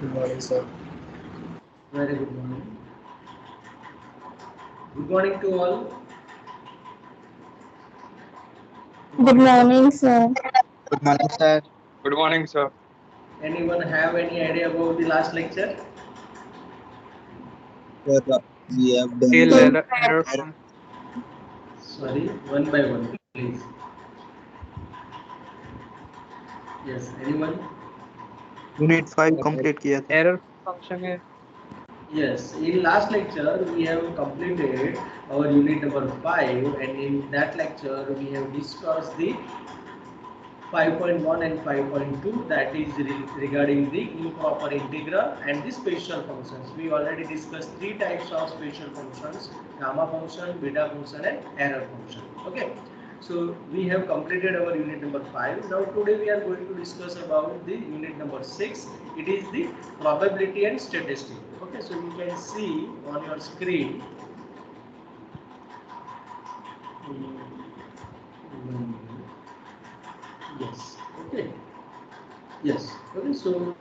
Good morning, sir. Very good morning. Good morning to all. Good Good morning, sir. morning, sir. Good morning, sir. Good morning, sir. Anyone have any idea about the last lecture? Sir, we have done Till the Till error error. from Sorry, one by one, please. Yes, anyone? Unit 5 complete किया था. error function है. Yes, in last lecture we have completed our unit number 5, and in that lecture we have discussed the 5.1 and 5.2, that is regarding the improper integral and the special functions. We already discussed three types of special functions: gamma function, beta function and error function. Okay, so we have completed our unit number 5. Now today we are going to discuss about the unit number 6. It is the probability and statistic. Okay, so you can see on your screen. Yes, okay. Yes. Okay. So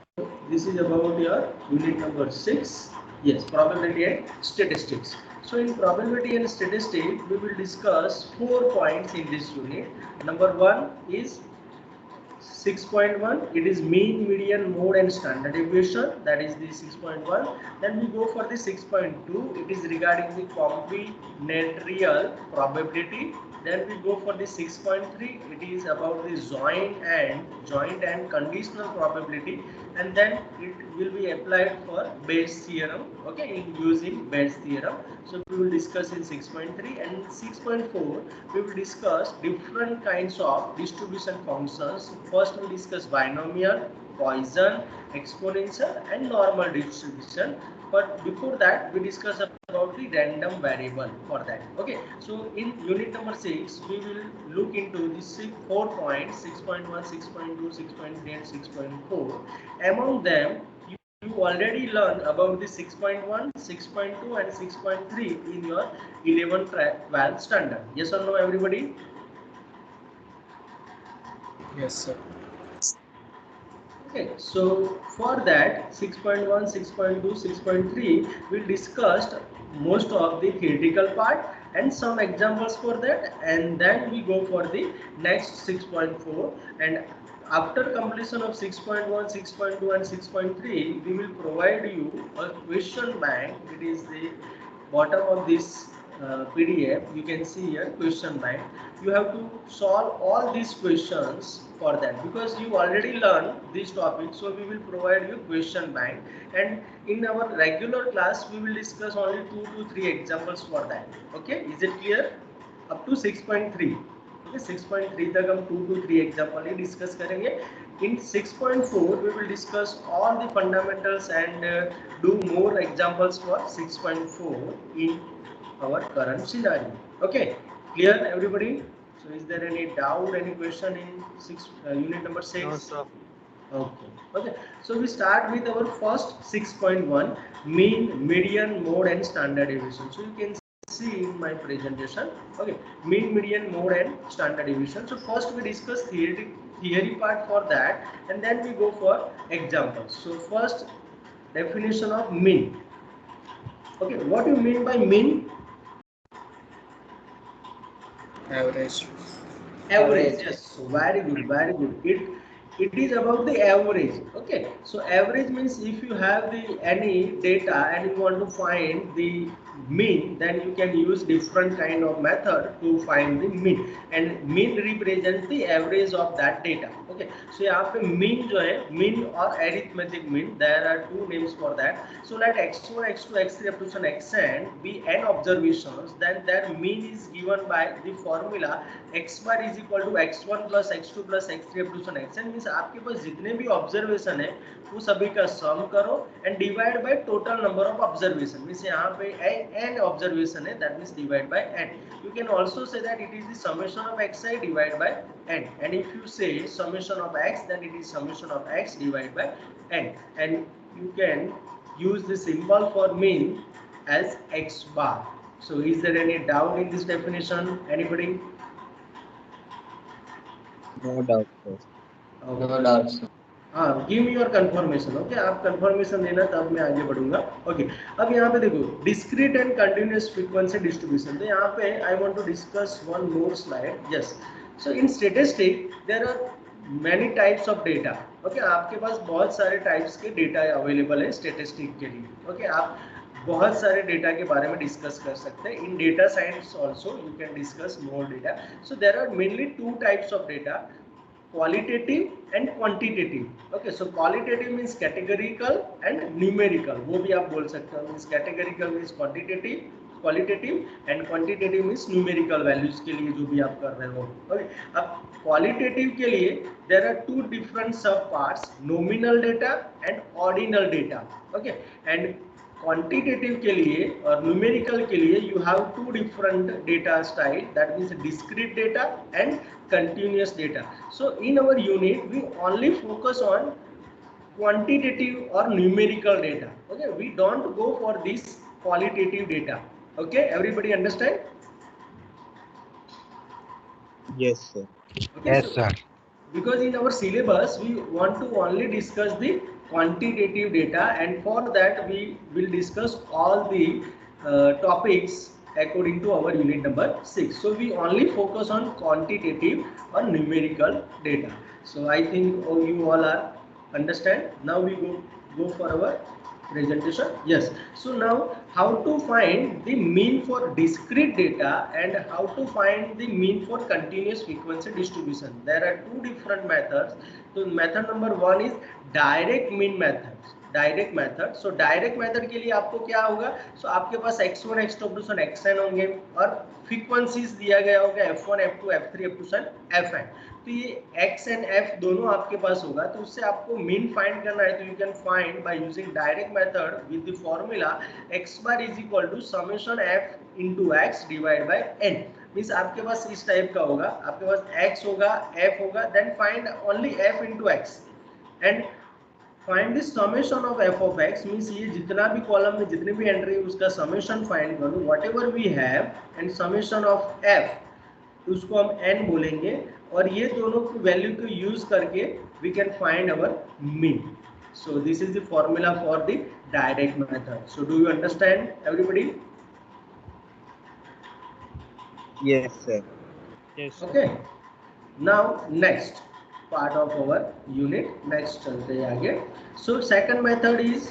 this is about your unit number 6. Yes, probability and statistics. So in probability and statistics, we will discuss 4 points in this unit. Number 1 is 6.1, it is mean, median, mode and standard deviation, that is the 6.1. Then we go for the 6.2, it is regarding the combinatorial probability. Then we go for the 6.3, it is about the joint and conditional probability, and then it will be applied for Bayes theorem, okay, in using Bayes theorem. So we will discuss in 6.3, and 6.4 we will discuss different kinds of distribution functions. First we discuss binomial, Poisson, exponential and normal distribution. But before that we discuss about the random variable for that. Okay, so in unit number 6 we will look into the 4 points: 6.1, 6.2, 6.3 and 6.4. Among them you already learned about the 6.1, 6.2 and 6.3 in your 11th 12th standard. Yes or no, everybody? Yes, sir. Okay, so for that 6.1, 6.2, 6.3 we discussed most of the theoretical part and some examples for that, and then we go for the next 6.4. And after completion of 6.1, 6.2 and 6.3 we will provide you a question bank. It is the bottom of this PDF. You can see here question bank. You have to solve all these questions for that, because you already learned this topic. So we will provide you question bank, and in our regular class we will discuss only 2 to 3 examples for that. Okay, is it clear? Up to 6.3. Okay, 6.3 तक हम 2 to 3 example he discuss करेंगे. In 6.4 we will discuss all the fundamentals and do more examples for 6.4 in our current scenario. Okay, clear everybody? So is there any doubt, any question in unit number 6? No, sir. Okay. Okay. So we start with our first 6.1, mean, median, mode and standard deviation. So you can see in my presentation. Okay. Mean, median, mode and standard deviation. So first we discuss theory part for that, and then we go for examples. So first, definition of mean. Okay. What do you mean by mean? Average. Average. Yes, very good, very good. It is about the average. Okay, so average means if you have the any data and you want to find the mean, then you can use different kind of method to find the mean, and mean represents the average of that data. Okay, so यहाँ पे mean जो है, mean और arithmetic mean, there are two names for that. So let x1, x2, x3 up to xn be n observations, then their mean is given by the formula x bar is equal to x1 plus x2 plus x3 up to xn. Means आपके पास जितने भी observation है वो सभी का सम करो and divide by total number of observation. Means यहाँ पे n ऑब्जर्वेशन है, that means divide by n. You can also say that it is the summation of xi divided by n, and if you say summation of x, then it is summation of x divided by n, and you can use the symbol for mean as x bar. So is there any doubt in this definition? Anybody? No doubt, sir. Okay. No doubt, sir. हाँ, give me your confirmation. Okay, आप confirmation देना तब मैं आगे बढ़ूंगा। Okay, अब यहाँ पे देखो discrete and continuous frequency distribution. तो यहाँ पे I want to discuss one more slide. Yes, so in statistic there are many types of data. Okay, आपके पास बहुत सारे टाइप्स के डेटा अवेलेबल है स्टैटिस्टिक के लिए। ओके, आप बहुत सारे डेटा के बारे में डिस्कस कर सकते हैं। In data science also you can discuss more data. So there are mainly two types of data, qualitative and quantitative. Okay, so qualitative means categorical and numerical, वो भी आप बोल सकते हो। Means categorical means quantitative, qualitative and quantitative means numerical values के लिए जो भी आप कर रहे हो। ओके, अब क्वालिटेटिव के लिए there are two different sub parts, nominal data and ordinal data. Okay, and quantitative के लिए और न्यूमेरिकल के लिए you have two different data style, that means discrete data and continuous data. So in our unit we only focus on quantitative or numerical data. Okay, we don't go for this qualitative data. Okay, everybody understand? Yes, sir. Okay, Yes, so sir. because in our syllabus we want to only discuss the quantitative data, and for that we will discuss all the topics according to our unit number 6. So we only focus on quantitative or numerical data. So I think you all are understand. Now we go for our presentation. Yes, so now how to find the mean for discrete data and how to find the mean for continuous frequency distribution. There are two different methods. So method number one is direct mean method, direct method. So direct method के लिए आपको क्या होगा, सो आपके पास x1 x2 xn होंगे और frequencies दिया गया होगा f1 f2 f3 fn। तो ये x एंड f दोनों आपके पास होगा, तो उससे आपको मीन फाइंड करना है। तो you can find by using direct method with the formula x bar is equal to summation f into x divide by n। Means आपके पास इस टाइप का होगा, आपके पास x होगा, f होगा, then find only f into x and find the summation of f of x। Means ये जितना भी कॉलम में जितनी भी एंट्री है उसका समेशन फाइंड करो, whatever we have, and summation of f उसको हम n बोलेंगे, और ये दोनों की वैल्यू को यूज करके we can find our mean. So this is the formula for the direct method. So do you understand everybody? Yes, sir. Yes, sir. Okay, now next part of our unit, next चलते हैं आगे। So second method is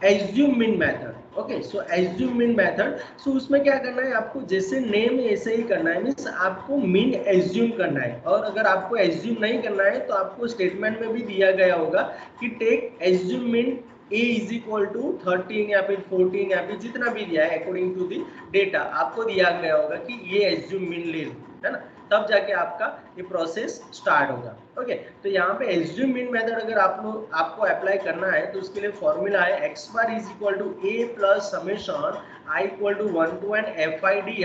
assume mean method. Okay, so assume mean method, so उसमें क्या करना है आपको, जैसे name ऐसे ही करना है, मीन्स आपको मीन एज्यूम करना है। और अगर आपको एज्यूम नहीं करना है तो आपको स्टेटमेंट में भी दिया गया होगा कि take assume mean a is equal to 13 या फिर 14 या फिर जितना भी दिया है अकॉर्डिंग टू दी डेटा, आपको दिया गया होगा कि ये एज्यूम मीन ले लो, है ना, तब जाके आपका ये प्रोसेस स्टार्ट होगा। ओके, तो यहाँ पे एज्यूम मीन मेथड अगर आपको अप्लाई करना है तो उसके लिए फॉर्मूला है x bar is equal to a plus summation i equal to 1 to n fi di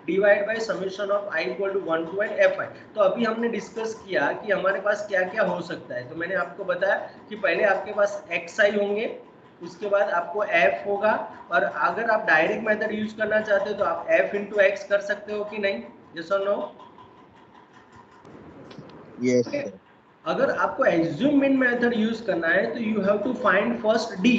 divide by summation of i equal to 1 to n fi। तो अभी हमने डिस्कस किया कि हमारे पास क्या क्या हो सकता है। तो मैंने आपको बताया कि पहले आपके पास xi होंगे, उसके बाद आपको f होगा, और अगर आप डायरेक्ट मेथड यूज करना चाहते हो तो आप f इंटू x कर सकते हो कि नहीं, यस और नो? Yes, sir. अगर आपको एज्यूम मीन मेथड यूज करना है तो you have to find first D.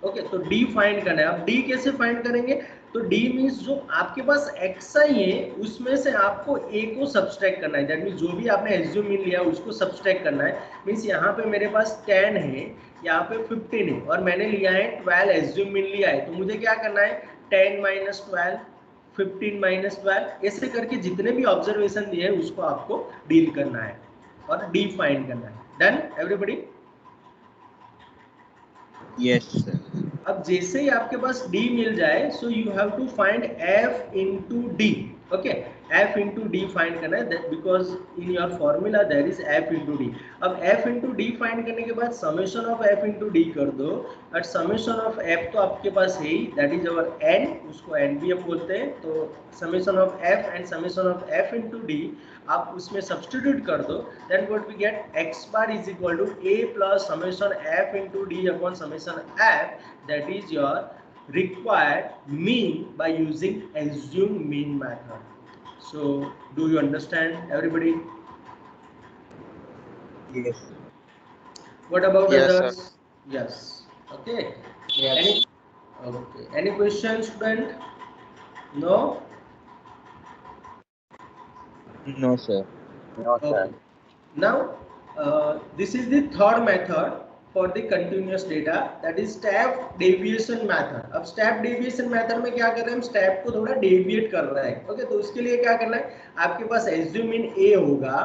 Okay, तो डी फाइंड करना है। अब डी कैसे फाइंड करेंगे, तो डी मींस जो आपके पास xi है उसमें से आपको a को सब्सट्रैक्ट करना है। दैट मींस जो भी आपने एज्यूम मीन लिया उसको सब्सट्रैक्ट करना है। मींस यहाँ पे मेरे पास 10 है, यहाँ पे 15 है, और मैंने लिया है 12 एज्यूम मीन लिया है, तो मुझे क्या करना है 10 माइनस 12 15 माइनस 12 ऐसे करके जितने भी ऑब्जर्वेशन दिए है उसको आपको डील करना है और डी फाइंड करना है। Done everybody? Yes, sir. अब जैसे ही आपके पास d मिल जाए, so you have to find f into d। Okay, f into d find करना है, because in your formula there is f into d। अब f इनटू d फाइंड करने के बाद summation of f into d कर दो, और summation of f तो आपके पास है ही, दैट इज अवर n, उसको n भी हम बोलते हैं। तो summation of f and summation of f into d आप उसमें सब्स्टिट्यूट कर दो, then what we get x bar is equal to a plus summation f into d upon summation f, that is your required mean by using assume mean method. So do you understand everybody? Yes. What about Yes, sir. others? Yes. Okay. Yes. Any questions, student? No. No, sir. Okay. Now, this is the third method for the continuous data, that is step deviation method. अब step deviation method में क्या कर रहे हैं हम, step को थोड़ा deviate कर रहे हैं. ओके, तो उसके लिए क्या करना है, आपके पास assume in A होगा.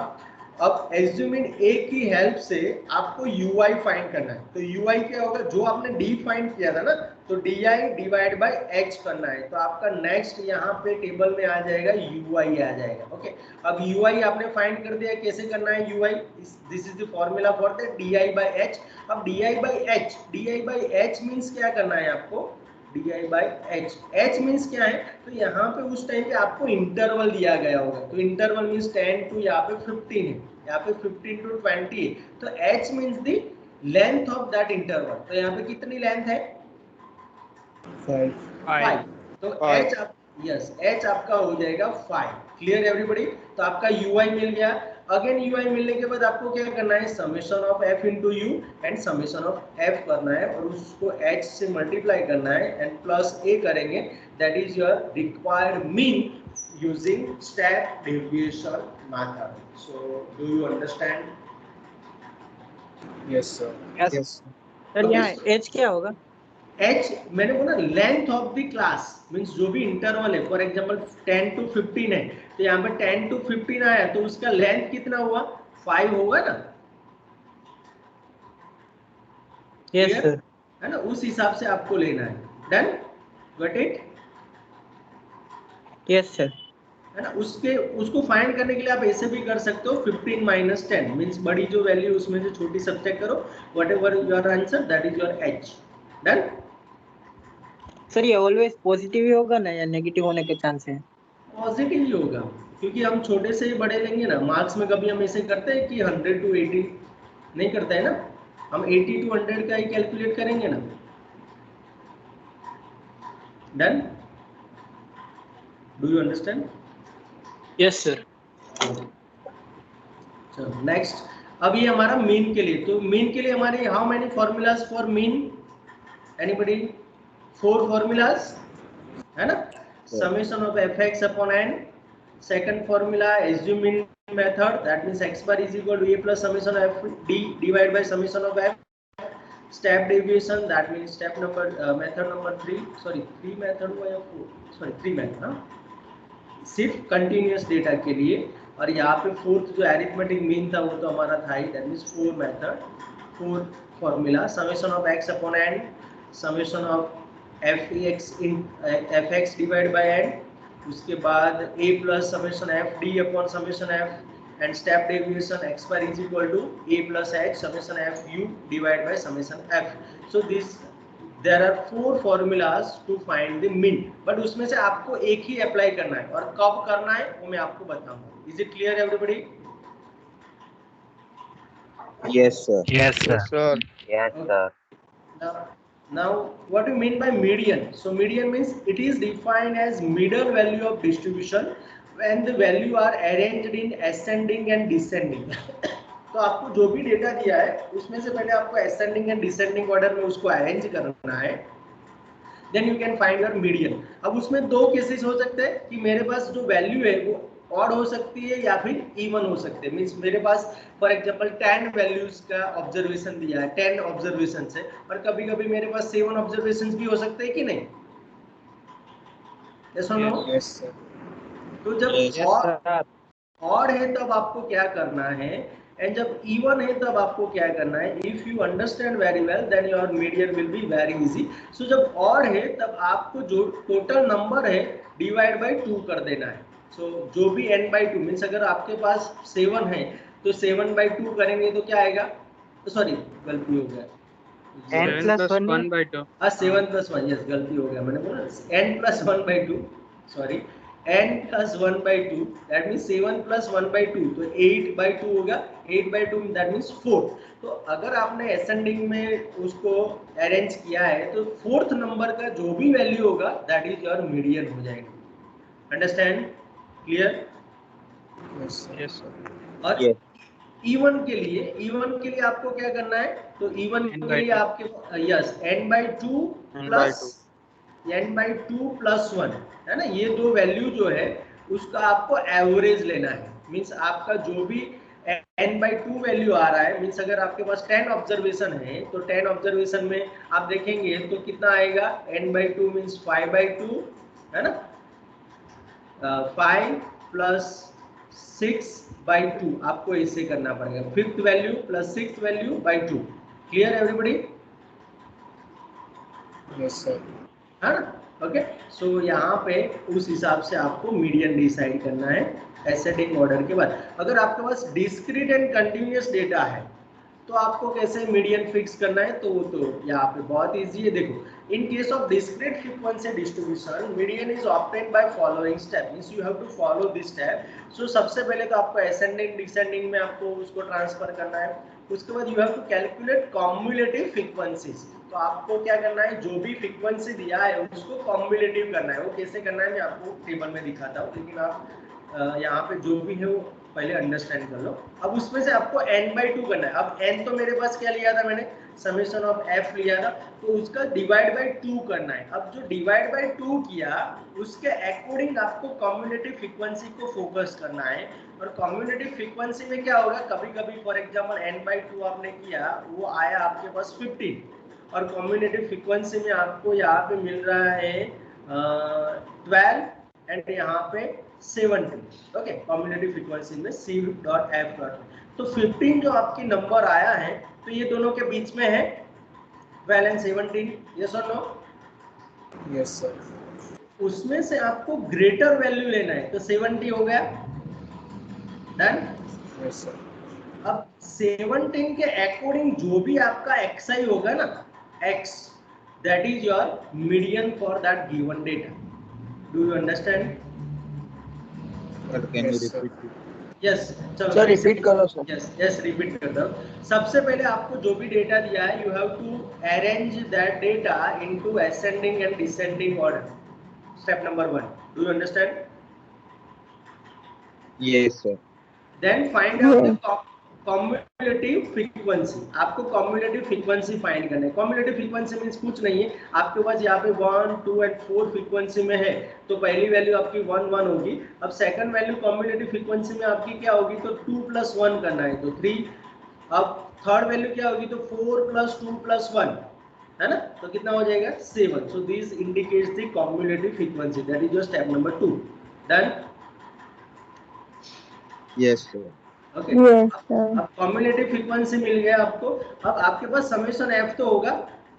अब assume in A की हेल्प से आपको UI फाइंड करना है. तो UI क्या होगा, जो आपने D फाइंड किया था ना, तो DI डिवाइड बाय H करना है. तो आपका नेक्स्ट यहाँ पे टेबल में आ जाएगा UI आ जाएगा. ओके, अब UI आपने फाइंड कर दिया, कैसे करना है UI, this is the formula for the DI by H. अब DI by H मींस क्या करना है आपको, DI by H, H means क्या है, तो यहाँ पे उस टाइम पे आपको इंटरवल दिया गया होगा. तो इंटरवल मींस 10 टू यहाँ पे 15 है, यहाँ पे 15 टू 20 है. तो H means the length of that interval. तो यहाँ पे कितनी लेंथ है, 5. 5. तो Five. H आप, यस, H आपका हो जाएगा 5. Clear everybody. तो आपका UI मिल गया. अगेन UI मिलने के बाद आपको क्या करना है, summation of F into you and summation of F करना है और उसको H से मल्टीप्लाई करना है एंड प्लस A करेंगे. That is your required mean using step deviation method. So do you understand? Yes, sir. Yes. Sir यहाँ as क्या होगा? H मैंने बोला length of the class means जो भी इंटरवल है. फॉर एग्जांपल 10 टू 15 है, तो यहाँ पे 10 टू 15 आया, तो उसका लेंथ कितना हुआ, 5 होगा ना. Yes, Clear? sir. है ना, उस हिसाब से आपको लेना है. Done, got it? Yes, sir. है ना, उसको फाइंड करने के लिए आप ऐसे भी कर सकते हो, 15 माइनस 10 मींस बड़ी जो वैल्यू उसमें से छोटी सब्ट्रैक्ट करो, whatever your answer that is your H. Done. Sir ये ऑलवेज पॉजिटिव ही होगा ना या नेगेटिव होने के चांस है? पॉजिटिव ही होगा, क्योंकि हम छोटे से ही बड़े लेंगे ना. मार्क्स में कभी हम ऐसे करते हैं कि 100 टू 80 नहीं करते हैं ना, हम 80 टू 100 का ही कैलकुलेट करेंगे ना. Done, do you understand? Yes, sir. चलो नेक्स्ट. अब ये हमारा मीन के लिए, तो मीन के लिए हमारे how many formulas for mean, anybody? 4 formulas है ना. Summation of fx upon n. Second formula assume in method, that means x bar is equal to a plus summation of f d divided by summation of f. Step deviation, that means step number method number 3, sorry 3 method हुआ या 4, sorry 3 method. हाँ, सिर्फ continuous data के लिए. और यहाँ पे fourth जो अरिथमेटिक मीन था वो तो हमारा था ही, that means 4 method, 4 formula. Summation of x upon n, summation of fx divide by n, उसके बाद a plus summation F D upon summation F and step deviation x bar is equal to a plus h summation F U divide by summation f. So this there are 4 formulas to find the mean, but उसमें से आपको एक ही apply करना है और कब करना है वो मैं आपको बताऊंगा. Is it clear everybody? Yes, sir. Yes, Yes, sir. Yes, sir. Now what do you mean by median? So median means it is defined as middle value of distribution when the value are arranged in ascending and descending. तो आपको जो भी data दिया है उसमें से पहले आपको ascending and descending order में उसको अरेंज करना है, then you can find your median. अब उसमें दो केसेस हो सकते हैं कि मेरे पास जो वैल्यू है वो ऑड हो सकती है या फिर इवन हो सकते हैं. मींस मेरे पास फॉर एग्जांपल 10 वैल्यूज का ऑब्जर्वेशन दिया है, 10 ऑब्जर्वेशन है, और कभी कभी मेरे पास 7 ऑब्जर्वेशंस भी हो सकते हैं कि नहीं. यस और नो? Yes, sir. तो जब Yes, ऑड है तब आपको क्या करना है एंड जब इवन है तब आपको क्या करना है. If you understand very well then your median will be very easy. सो जब ऑड है तब आपको जो टोटल नंबर है डिवाइड बाय 2 कर देना है. सो जो भी n by 2 मीन्स अगर आपके पास 7 है तो 7 by 2 करेंगे तो क्या आएगा, सॉरी गलती हो गया, n plus 1 by 2. 7 plus 1, yes गलती हो गया, मैंने बोला n plus 1 by 2, sorry n plus 1 by 2, that means 7 plus 1 by 2, तो 8 by 2 होगा. 8 by 2 दैट मीन्स 4. तो अगर आपने असेंडिंग में उसको अरेंज किया है तो फोर्थ नंबर का जो भी वैल्यू होगा दैट इज योर मीडियन हो जाएगा. Understand? Clear? Yes, sir. Yes, sir. और Yes. E1 के लिए आपको क्या करना है, तो E1 के लिए आपके यस n/2 प्लस 1 है ना, ये दो वैल्यू जो है उसका आपको एवरेज लेना है। मींस आपका जो भी n/2 वैल्यू आ रहा है, मींस अगर आपके पास 10 ऑब्जर्वेशन है तो 10 ऑब्जर्वेशन में आप देखेंगे तो कितना आएगा, n/2 मींस 5/2 है ना, 5 प्लस 6/2 आपको ऐसे करना पड़ेगा, fifth value plus sixth value by 2। Clear everybody? Yes sir. है ना, ओके। सो यहाँ पे उस हिसाब से आपको मीडियन डिसाइड करना है एसेंडिंग ऑर्डर के बाद। अगर आपके पास डिस्क्रीट एंड कंटिन्यूअस डेटा है तो आपको कैसे मीडियन फिक्स करना है, तो वो तो यहाँ पे बहुत इजी है। देखो, in case of discrete frequency distribution median is obtained by following step, means you have to follow this step. So सबसे पहले तो आपको असेंडिंग डिसेंडिंग में आपको उसको ट्रांसफर करना है। उसके बाद you have to calculate cumulative frequencies. तो आपको क्या करना है, जो भी फ्रीक्वेंसी दिया है उसको कॉम्युलेटिव करना है। वो कैसे करना है मैं आपको टेबल में दिखाता हूँ, लेकिन आप यहाँ पे जो भी है वो पहले अंडरस्टैंड कर लो। अब उसमें से आपको n/2 करना है। अब n तो मेरे पास क्या लिया था मैंने, समेशन ऑफ f लिया था, तो उसका डिवाइड बाय 2 करना है। अब जो डिवाइड बाय 2 किया उसके अकॉर्डिंग आपको कम्युलेटिव फ्रीक्वेंसी को फोकस करना है। और कम्युलेटिव फ्रीक्वेंसी में क्या होगा, कभी कभी फॉर एग्जांपल n/2 आपने किया, वो आया आपके पास 15, और कम्युलेटिव फ्रीक्वेंसी में आपको यहाँ पे मिल रहा है 12 एंड यहाँ पे 70। ओके, कम्युलेटिव फ्रीक्वेंसी में C.F. तो 15 जो आपकी नंबर आया है तो ये दोनों के बीच में है 12 एंड 17, यस और नो? Yes sir. उसमें से आपको ग्रेटर वैल्यू लेना है, तो 70 हो गया, डन। Yes sir. अब 17 के अकॉर्डिंग जो भी आपका xi होगा ना, x, that is your median for that given data. Do you understand? Sir, can you Yes, sir. repeat it? Yes, चलो सर रिपीट करो सर। यस रिपीट कर दो। सबसे पहले आपको जो भी डेटा दिया है you have to arrange that data into ascending and descending order. Step number 1, do you understand? Yes, sir. Then find out the cumulative frequency. आपको कम्युलेटिव फ्रीक्वेंसी फाइंड करना है। कम्युलेटिव फ्रीक्वेंसी मींस कुछ नहीं है, आपके पास यहाँ पे 1, 2 एंड 4 फ्रीक्वेंसी में है, तो पहली वैल्यू आपकी 1, 1 होगी। अब सेकंड वैल्यू कम्युलेटिव फ्रीक्वेंसी में आपकी क्या होगी, तो 2 प्लस 1 करना है, तो 3। अब थर्ड वैल्यू क्या होगी, तो 4 प्लस 2 प्लस 1 है ना, तो कितना हो जाएगा 7। So this indicates the cumulative frequency, that is your step number 2। Done? Yes, sir. Okay, Yes, sir. अब कम्युलेटिव फ्रीक्वेंसी मिल गया आपको। अब आपके पास समेशन एफ तो होगा,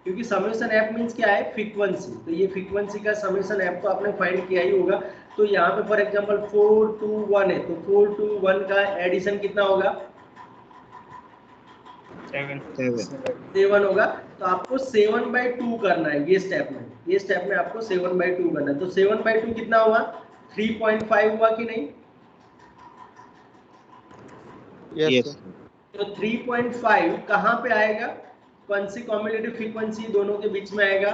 क्योंकि समेशन एफ मींस क्या है, फ्रीक्वेंसी। तो ये फ्रीक्वेंसी का समेशन एफ तो आपने फाइंड किया ही होगा। तो यहाँ पे फॉर एग्जांपल 4 2 1 है, तो 4 2 1 का एडिशन कितना होगा, 7 होगा। तो आपको 7/2 करना है ये स्टेप में, ये स्टेप में आपको 7/2 करना है। तो 7/2 कितना हुआ, 3.5 हुआ कि नहीं? Yes, sir. तो 3.5 कहाँ पे आएगा, कौन सी कम्युलेटिव फ्रीक्वेंसी दोनों के बीच में आएगा?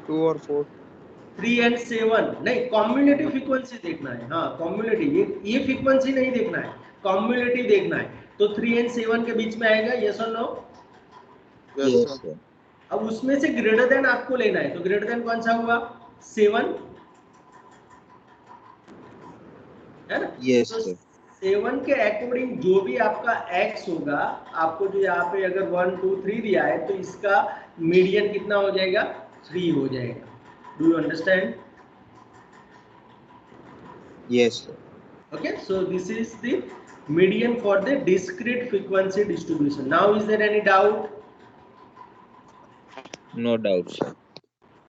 2 और 4. 3 एंड 7 नहीं, कम्युलेटिव फ्रीक्वेंसी देखना है। हाँ कम्युलेटिव, ये फ्रीक्वेंसी नहीं देखना है, कम्युलेटिव देखना है। तो 3 एंड 7 के बीच में आएगा, यस और नो? Yes, sir. अब उसमें से ग्रेटर देन आपको लेना है, तो ग्रेटर देन कौन सा हुआ, 7 है ना? Yes, तो sir. 7 के अकॉर्डिंग जो भी आपका x होगा, आपको जो यहाँ पे अगर 1 2 3 दिया है तो इसका मीडियन कितना हो जाएगा, 3 हो जाएगा। Do you understand? Yes, sir. Okay, so this is the median for the discrete frequency distribution. Now is there any doubt? No doubt, sir.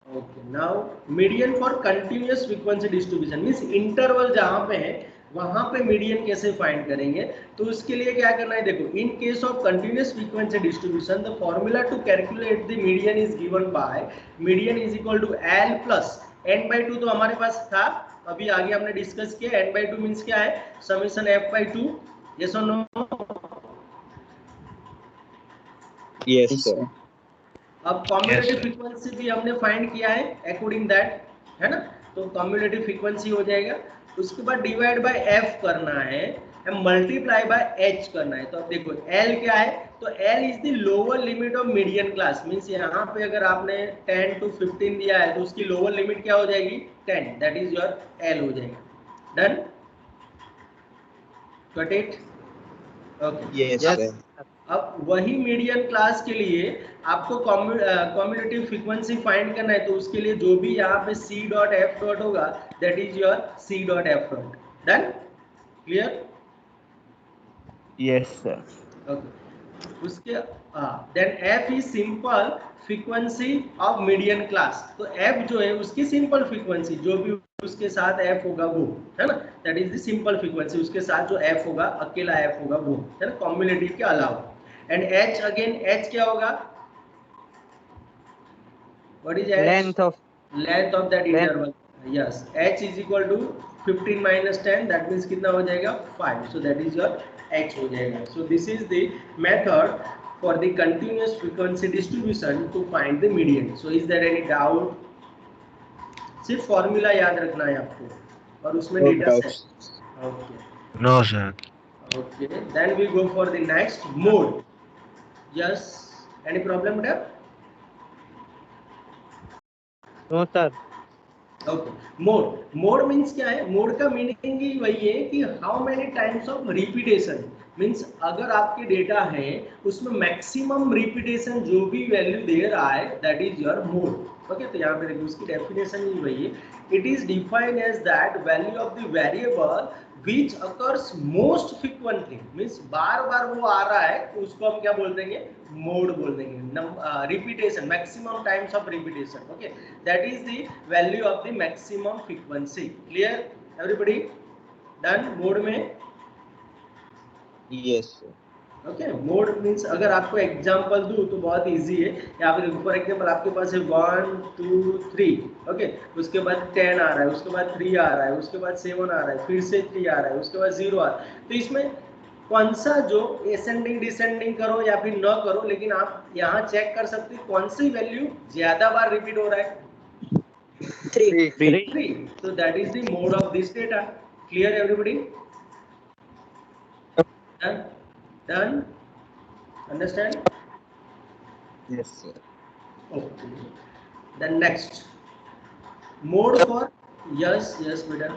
Okay, now median for continuous frequency distribution means interval जहाँ पे है वहाँ पे median कैसे find करेंगे। तो उसके लिए क्या करना है, देखो, in case of continuous frequency distribution the formula to calculate the median is given by median is equal to L plus n/2। तो हमारे पास था, अभी आगे हमने डिस्कस किया, n/2 मींस क्या है, समेशन f/2, यस और नो? Yes, sir. अब कम्युलेटिव फ्रीक्वेंसी भी हमने फाइंड किया है अकॉर्डिंग दैट, है ना? तो कम्युलेटिव फ्रीक्वेंसी हो जाएगा। उसके बाद डिवाइड बाय f करना है। एंड मल्टीप्लाई बाय एच करना है। तो अब देखो एल क्या है, तो L is the lower limit of median class, means यहाँ पे अगर आपने 10 to 15 दिया है तो उसकी लोअर लिमिट क्या हो जाएगी 10, दैट इज योर एल हो जाएगा। Done, got it, okay. Yes, Yes. sir. अब वही मीडियन क्लास के लिए आपको कम्युटेटिव फ्रीक्वेंसी फाइंड करना है, तो उसके लिए जो भी यहाँ पे सी डॉट एफ डॉट होगा that is your C dot F dot. Done, clear, Yes, sir. Okay. उसके then F is simple frequency of median class, तो एफ जो है उसकी सिंपल फ्रीक्वेंसी जो भी उसके साथ एफ होगा वो है ना, that is the simple frequency, उसके साथ जो एफ होगा अकेला एफ होगा वो है ना, कॉम्युलेटिव के अलावा। एंड एच अगेन, एच क्या होगा, what is H, Length of length of that interval, yes, h is equal to 15 minus 10, that means कितना हो जाएगा 5, so that is your h हो जाएगा। So this is the method for the continuous frequency distribution to find the median. So is there any doubt, सिर्फ फॉर्मूला याद रखना है आपको और उसमें No data doubts. Set, okay No, sir. okay, then we go for the next mode, yes, any problem with that? no sir. Okay, mode, mode means क्या है, मोड का मीनिंग ही वही है कि how many times of repetition, means अगर आपके data है उसमें मैक्सिमम रिपीटेशन जो भी वैल्यू दे रहा है that is your mode. Okay, तो यहाँ पे देखिए उसकी डेफिनेशन ही वही है, it is defined as that value of the variable which occurs most frequently, means बार बार वो आ रहा है तो उसको हम क्या बोल देंगे, मोड बोल देंगे। Repetition, maximum times of repetition, okay, that is the value of the maximum frequency. Clear everybody, done mode में, Yes, sir. Okay. Mode means अगर आपको एग्जांपल दूं तो बहुत इजी है, यहाँ पे फॉर एग्जांपल आपके पास है 1 2 3, ओके, उसके बाद 10 आ रहा है, उसके बाद 3 आ रहा है, उसके बाद 7 आ रहा है, फिर से 3 आ रहा है, उसके बाद 0 आ रहा है, तो इसमें कौन सा जो एसेंडिंग डिसेंडिंग करो या फिर न करो, लेकिन आप यहाँ चेक कर सकते हैं कौन सी वैल्यू ज्यादा बार रिपीट हो रहा है, 3, so that is the mode of this data. Clear everybody? Done? Done? Understand? Yes, sir. Okay. Then next, mode for, yes, yes, beta.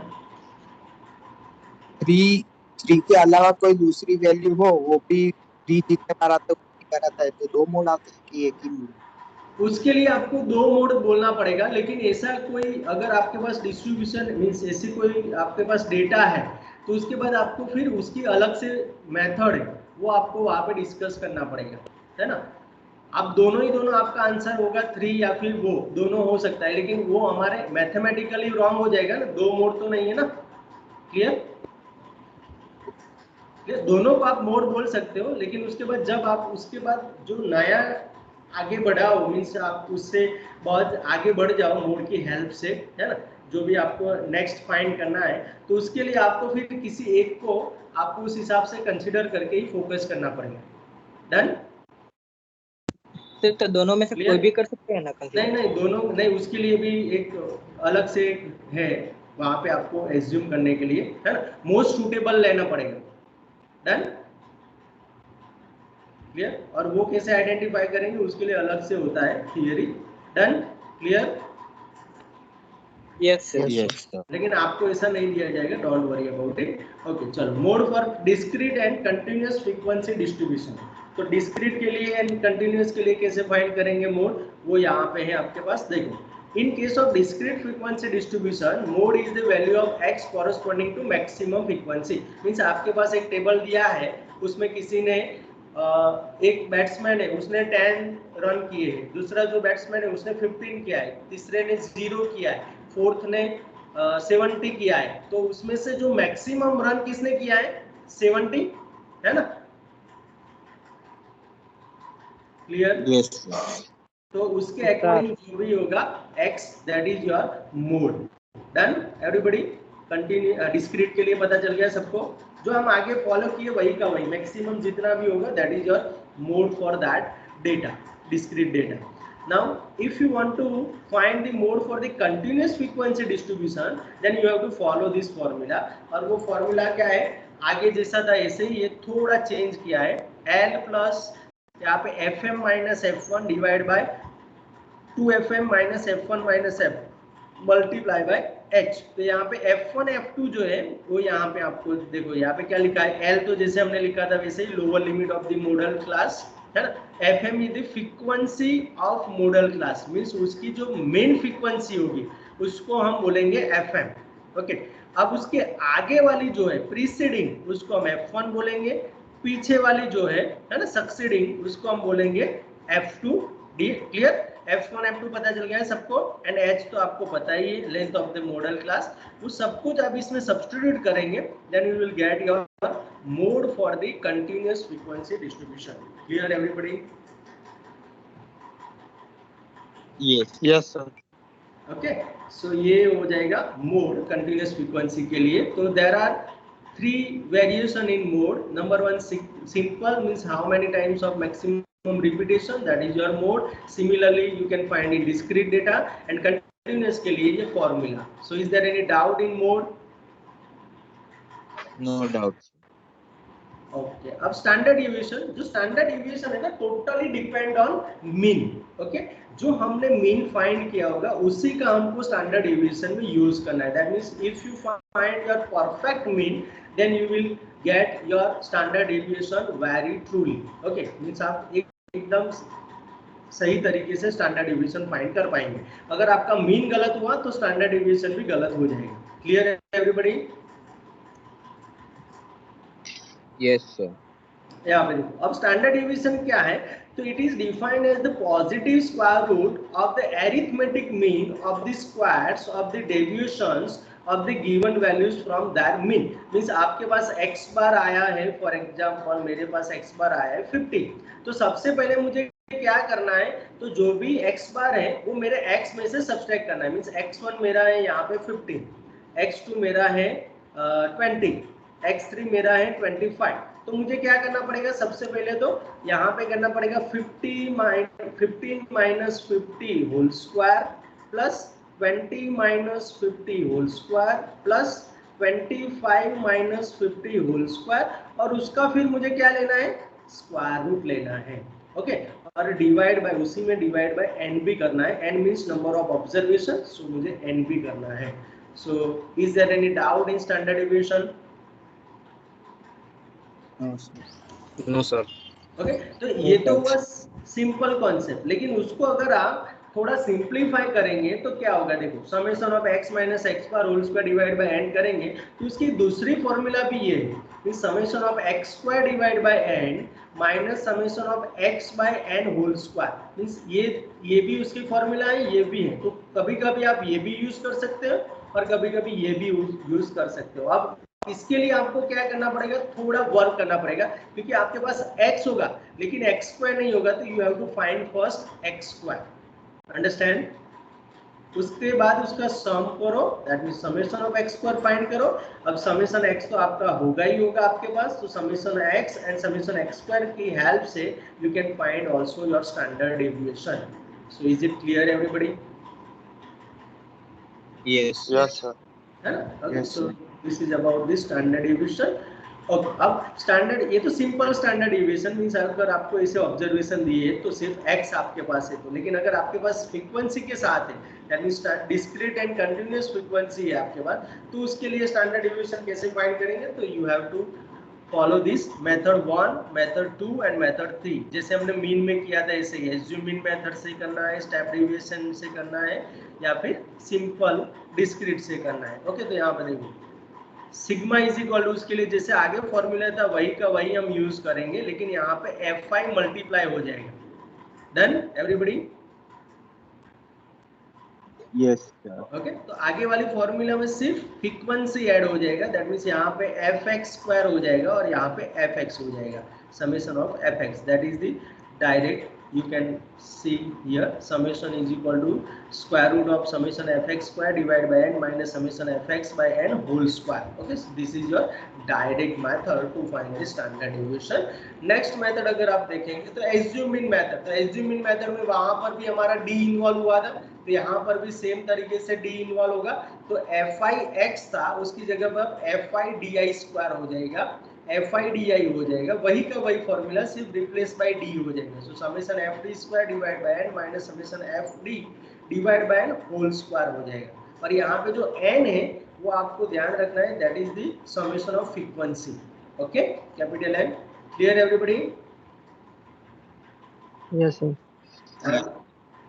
3 के अलावा कोई दूसरी वैल्यू हो वो भी 3 जितने बार आता है उतनी बार आता है, तो 2 मोड आते हैं कि एक ही मोड? उसके लिए आपको 2 मोड बोलना पड़ेगा, लेकिन ऐसा कोई अगर आपके पास डिस्ट्रीब्यूशन मीन्स ऐसी कोई आपके पास डेटा है तो उसके बाद आपको फिर उसकी अलग से मेथड है वो आपको वहाँ पे डिस्कस करना पड़ेगा, है ना। अब दोनों ही दोनों आपका आंसर होगा 3 या फिर वो दोनों हो सकता है, लेकिन वो हमारे मैथमेटिकली रॉन्ग हो जाएगा ना, 2 मोड तो नहीं है ना। क्लियर, दोनों को आप मोड बोल सकते हो, लेकिन उसके बाद जब आप उसके बाद जो नया आगे बढ़ाओ मीन्स आप उससे बहुत आगे बढ़ जाओ मोड की हेल्प से, है ना, जो भी आपको नेक्स्ट फाइंड करना है तो उसके लिए आपको फिर किसी एक को आपको उस हिसाब से कंसिडर करके ही फोकस करना पड़ेगा। डन, तो दोनों में से Clear? कोई भी कर सकते हैं ना नहीं नहीं दोनों नहीं, उसके लिए भी एक अलग से है वहां पे आपको एज्यूम करने के लिए, है ना, मोस्ट सूटेबल लेना पड़ेगा। डन, क्लियर, और वो कैसे आइडेंटिफाई करेंगे उसके लिए अलग से होता है theory. Done, clear, yes sir. Yes, sir. लेकिन आपको ऐसा नहीं दिया जाएगा, don't worry about it. Okay, चलो, mode for discrete and continuous frequency distribution. तो डिस्क्रीट के लिए एंड कंटिन्यूअस के लिए कैसे फाइंड करेंगे मोड, वो यहाँ पे है आपके पास, देखो। In case of discrete frequency distribution, mode is the value of x corresponding to maximum frequency. Means आपके पास एक टेबल दिया है, उसमें किसी ने एक बैट्समैन है उसने 10 रन किए हैं, दूसरा जो बैट्समैन है उसने 15 किया है, तीसरे ने 0 किया है, फोर्थ ने 70 किया है, तो उसमें से जो मैक्सिमम रन किसने किया है 70, है ना। Clear, Yes, sir. तो उसके अकॉर्डिंग जो भी होगा x, that is your mode. Done everybody, continue discrete के लिए पता चल गया सबको, जो हम आगे फॉलो किए वही का वही, मैक्सिमम जितना भी होगा that is your mode for that data, discrete data. Now, if you want to find the mode for the continuous frequency distribution, then you have to follow this formula। और वो formula क्या है, आगे जैसा था ऐसे ही ये थोड़ा चेंज किया है, एल प्लस यहाँ पे F M minus F one divide by 2fm minus F one minus F multiply by h। तो यहाँ पे f1 f2 जो है वो यहाँ पे आपको देखो यहाँ पे क्या लिखा है, l तो जैसे हमने लिखा था वैसे ही lower limit of the modal class है ना, fm is the frequency of modal class, means उसकी जो मेन फ्रीक्वेंसी होगी उसको हम बोलेंगे fm। ओके, अब उसके आगे वाली जो है प्रीसीडिंग उसको हम f1 बोलेंगे, पीछे वाली जो है ना सक्सीडिंग उसको हम बोलेंगे f2। क्लियर, f1 f2 पता चल गया है सबको, एंड h तो आपको पता ही है length of the modal class. वो सब कुछ आप इसमें सब्स्टिट्यूट करेंगे, then you will get your mode for the continuous frequency distribution. Clear everybody? Yes sir. Okay, so ये हो जाएगा मोड कंटीन्यूअस फ्रीक्वेंसी के लिए। तो there are 3 variation in mode. Number 1 simple means how many times of maximum repetition, that is your mode. Similarly you can find in discrete data, and continuous के लिए ये formula. So is there any doubt in mode? No doubt. Okay, अब standard deviation, जो standard deviation है ना totally depend on mean. Okay, जो हमने mean find किया होगा उसी का हमको स्टैंडर्ड डिविएशन में यूज करना है। That means if you find your perfect mean then you will get your standard deviation very truly. Okay, means आप एकदम सही तरीके से स्टैंडर्ड डिविएशन फाइंड कर पाएंगे। अगर आपका मीन गलत हुआ तो स्टैंडर्ड डिविएशन भी गलत हो जाएगा। क्लियर है एवरीबॉडी? Yes sir. यहाँ पे देखो, अब स्टैंडर्ड डिविएशन क्या है, तो it is defined as the positive square root of the arithmetic mean of the squares of the deviations of the given values from that mean। Means आपके पास x बार आया है, फॉर एग्जांपल मेरे पास x बार आया है 50, तो सबसे पहले मुझे क्या करना है, तो जो भी x बार है वो मेरे x में से सब्सट्रैक्ट करना है। मींस x1 मेरा है यहाँ पे 15, x2 मेरा है 20, x3 मेरा है 25। तो मुझे क्या करना पड़ेगा, सबसे पहले तो यहाँ पे करना पड़ेगा 15 minus 50 whole square plus 20 minus 50 whole square plus 25 minus 50 whole square, और उसका फिर मुझे क्या लेना है, स्क्वायर रूट लेना है। ओके, और डिवाइड बाय, उसी में डिवाइड बाय n भी करना है। n means number of observation, so मुझे n भी करना है। So is there any doubt in standard deviation? No sir. Okay, तो ये तो हुआ सिंपल कॉन्सेप्ट, लेकिन उसको अगर आप थोड़ा सिंप्लीफाई करेंगे तो क्या होगा, देखो summation of x minus X bar whole square divide by n करेंगे तो उसकी दूसरी फॉर्मूला भी ये है, summation of x square divide by n minus summation of x by n whole square. Means ये भी उसकी फॉर्मूला है, ये भी है। तो कभी कभी आप ये भी यूज कर सकते हो और कभी कभी ये भी यूज कर सकते हो। अब इसके लिए आपको क्या करना पड़ेगा, थोड़ा वर्क करना पड़ेगा, क्योंकि आपके पास x होगा लेकिन x स्क्वायर नहीं होगा, तो you have to find first x square. Understand? उसके बाद उसका सम करो, that means summation of x square find करो। अब समेशन x तो आपका होगा ही होगा आपके पास, तो summation x and summation x square की हेल्प से you can find also your standard deviation. So is it clear everybody? Yes yes sir. है ना? Okay, so this is about the standard deviation. Okay, अब standard, ये तो simple standard deviation means अगर आपको ऐसे ऑब्जर्वेशन दिए तो सिर्फ x आपके पास है, तो लेकिन अगर आपके पास फ्रीक्वेंसी के साथ है, that means discrete and continuous frequency है आपके पास, तो उसके लिए स्टैंडर्ड डेविएशन कैसे फाइंड करेंगे, तो you have to follow this method 1, method 2 and method 3। जैसे हमने मीन में किया था ऐसे ही एज्यूम मीन मेथड से करना है, स्टेप डेविएशन से करना है, या फिर सिंपल डिस्क्रीट से करना है। ओके, तो यहाँ पे देखो सिग्मा इज इक्वल टू, उसके लिए जैसे आगे फॉर्मूला था वही का वही हम यूज करेंगे, लेकिन यहाँ पे f5 मल्टीप्लाई हो जाएगा। Done everybody? Yes sir. Okay, तो आगे वाली फॉर्मूला में सिर्फ फ्रीक्वेंसी ऐड हो जाएगा, दैट मींस यहाँ पे fx स्क्वायर हो जाएगा और यहाँ पे fx हो जाएगा, summation of fx, that is the direct you can see here summation is equal to square root of summation fx square divided by n minus summation fx by n whole square. Okay, so this is your direct method to find the standard deviation. next method अगर आप देखेंगे तो assume mean method, तो assume mean method में वहां पर भी हमारा d इन्वॉल्व हुआ था, तो यहाँ पर भी सेम तरीके से d इन्वॉल्व होगा। तो fi(x) था उसकी जगह पर fi(di²) हो जाएगा, fi(di) हो जाएगा, वही का वही फॉर्मूला सिर्फ रिप्लेस बाय d हो जाएगा। So summation fd² divide by n minus summation fd divide by n whole square हो जाएगा। और यहाँ पे जो n है वो आपको ध्यान रखना है, that is the summation of frequency. Okay, capital N। Clear everybody? Yes sir.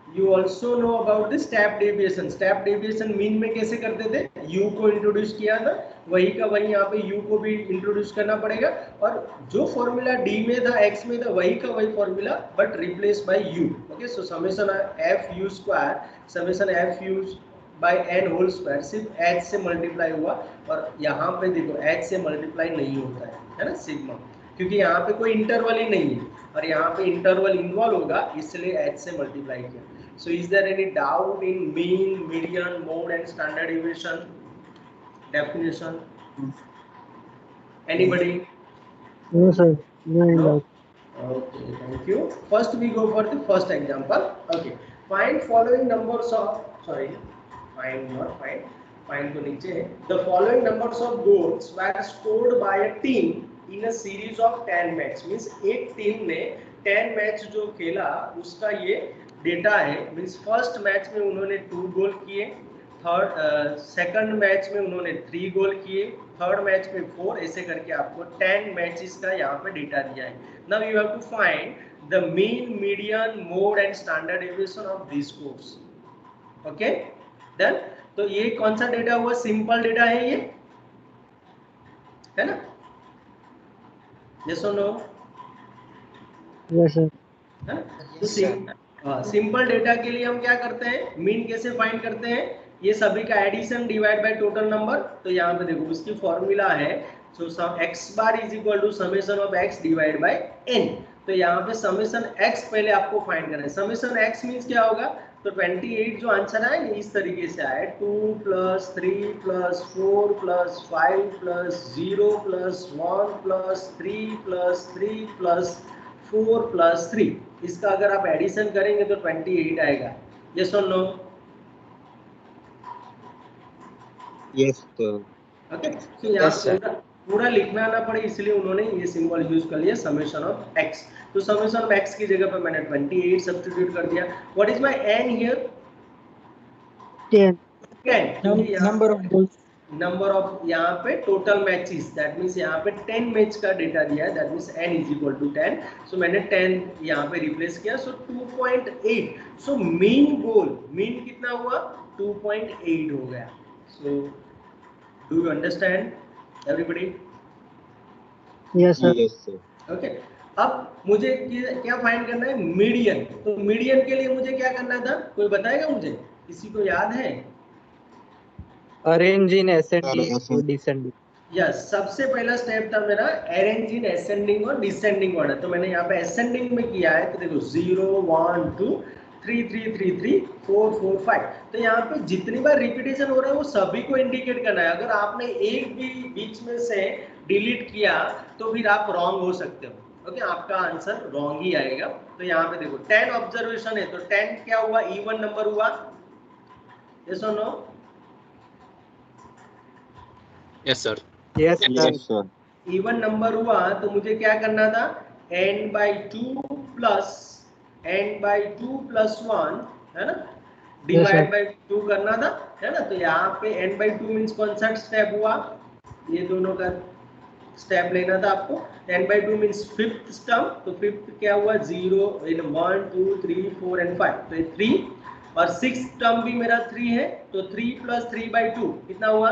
You also know about the step deviation. Step deviation mean में कैसे करते थे, u को इंट्रोड्यूस किया था, वही का वही यहाँ पे u को भी इंट्रोड्यूस करना पड़ेगा, और जो फॉर्मूला d में था x में था वही का वही formula but replace by u। Okay, so summation fu², summation fu by n whole square सिर्फ h से मल्टीप्लाई हुआ, और यहाँ पे देखो h से मल्टीप्लाई नहीं होता है ना सिग्मा, क्योंकि यहाँ पे कोई इंटरवल ही नहीं है, और यहाँ पे इंटरवल इन्वॉल्व होगा इसलिए h से मल्टीप्लाई किया। So is there any doubt in mean, median, mode and standard deviation definition? Anybody? No sir, no No? Doubt. Okay, thank you. First we go for the first example. Okay, find following numbers of, sorry, find तो नीचे है। The following numbers of goals were scored by a team in a series of 10 match. Means एक team ने 10 match जो खेला उसका ये data है। मीन्स फर्स्ट मैच में उन्होंने 2 गोल किए, सेकंड मैच में उन्होंने 3 गोल किए, थर्ड मैच में 4, ऐसे करके आपको 10 मैचेस का यहाँ पे डेटा दिया है। Now you have to find the mean, median, mode and standard deviation of this course. Okay done. तो ये कौन सा डेटा हुआ, सिंपल डेटा है ये, है ना? यस और नो? Yes sir. है? तो सिंपल डेटा के लिए हम क्या करते हैं, मीन कैसे फाइंड करते हैं, ये सभी का addition divide by total number. तो यहाँ पे देखो उसकी फॉर्मूला है, so sum x bar is equal to summation of x divide by n। तो यहाँ पे समेशन x पहले आपको फाइंड करना है। समेशन x मींस क्या होगा, तो 28 जो आंसर है इस तरीके से आए, 2 + 3 + 4 + 5 + 0 + 1 + 3 + 3 + 4 + 3। इसका अगर आप एडिशन करेंगे तो 28 आएगा। यस और नो? Yes sir. ओके, तो यहाँ पूरा लिखना ना पड़े इसलिए उन्होंने ये सिंबल यूज कर लिया, समेशन ऑफ x। तो समेशन ऑफ x की जगह पर मैंने 28 सब्स्टिट्यूट कर दिया। What is my n here? 10। Number of goals, number of यहाँ पे टोटल मैचेस, दैट मींस यहाँ पे 10 मैच का डेटा दिया है, दैट मींस n = 10। सो मैंने 10 यहाँ पे रिप्लेस किया, सो 2.8। सो मीन गोल, मीन कितना हुआ, 2.8 हो गया। सो do you understand everybody? Yes sir. Yes sir. Okay, अब मुझे क्या फाइंड करना है, मीडियन। तो मीडियन के लिए मुझे क्या करना था, कोई बताएगा मुझे, किसी को याद है? अरेंज इन असेंडिंग और डिसेंडिंग। यस, सबसे पहला स्टेप था मेरा अरेंज इन असेंडिंग और डिसेंडिंग ऑर्डर। तो मैंने यहाँ पे असेंडिंग में किया है, तो देखो 0 1 2 3 3 3 3 4 4 5। तो यहाँ पे जितनी बार रिपीटेशन हो रहा है वो सभी को इंडिकेट करना है। अगर आपने एक भी बीच में से डिलीट किया तो फिर आप रॉन्ग हो सकते हो। ओके, आपका आंसर रॉन्ग ही आएगा। तो यहाँ पे देखो 10 ऑब्जर्वेशन है, तो 10 क्या हुआ, इवन नंबर हुआ। यस और no? Yes sir. Yes yes sir. Even number हुआ तो मुझे क्या करना था, n/2 प्लस n/2 + 1, है ना, डिवाइड बाय 2 करना था, है ना। तो यहाँ पे n/2 मींस कौन सा स्टेप हुआ, ये दोनों का स्टेप लेना था आपको। n/2 मींस फिफ्थ टर्म, तो फिफ्थ क्या हुआ, 0 इन 1 2 3 4 एंड 5, तो 3। और सिक्स्थ टर्म भी मेरा 3 है, तो 3 + 3/2 कितना हुआ,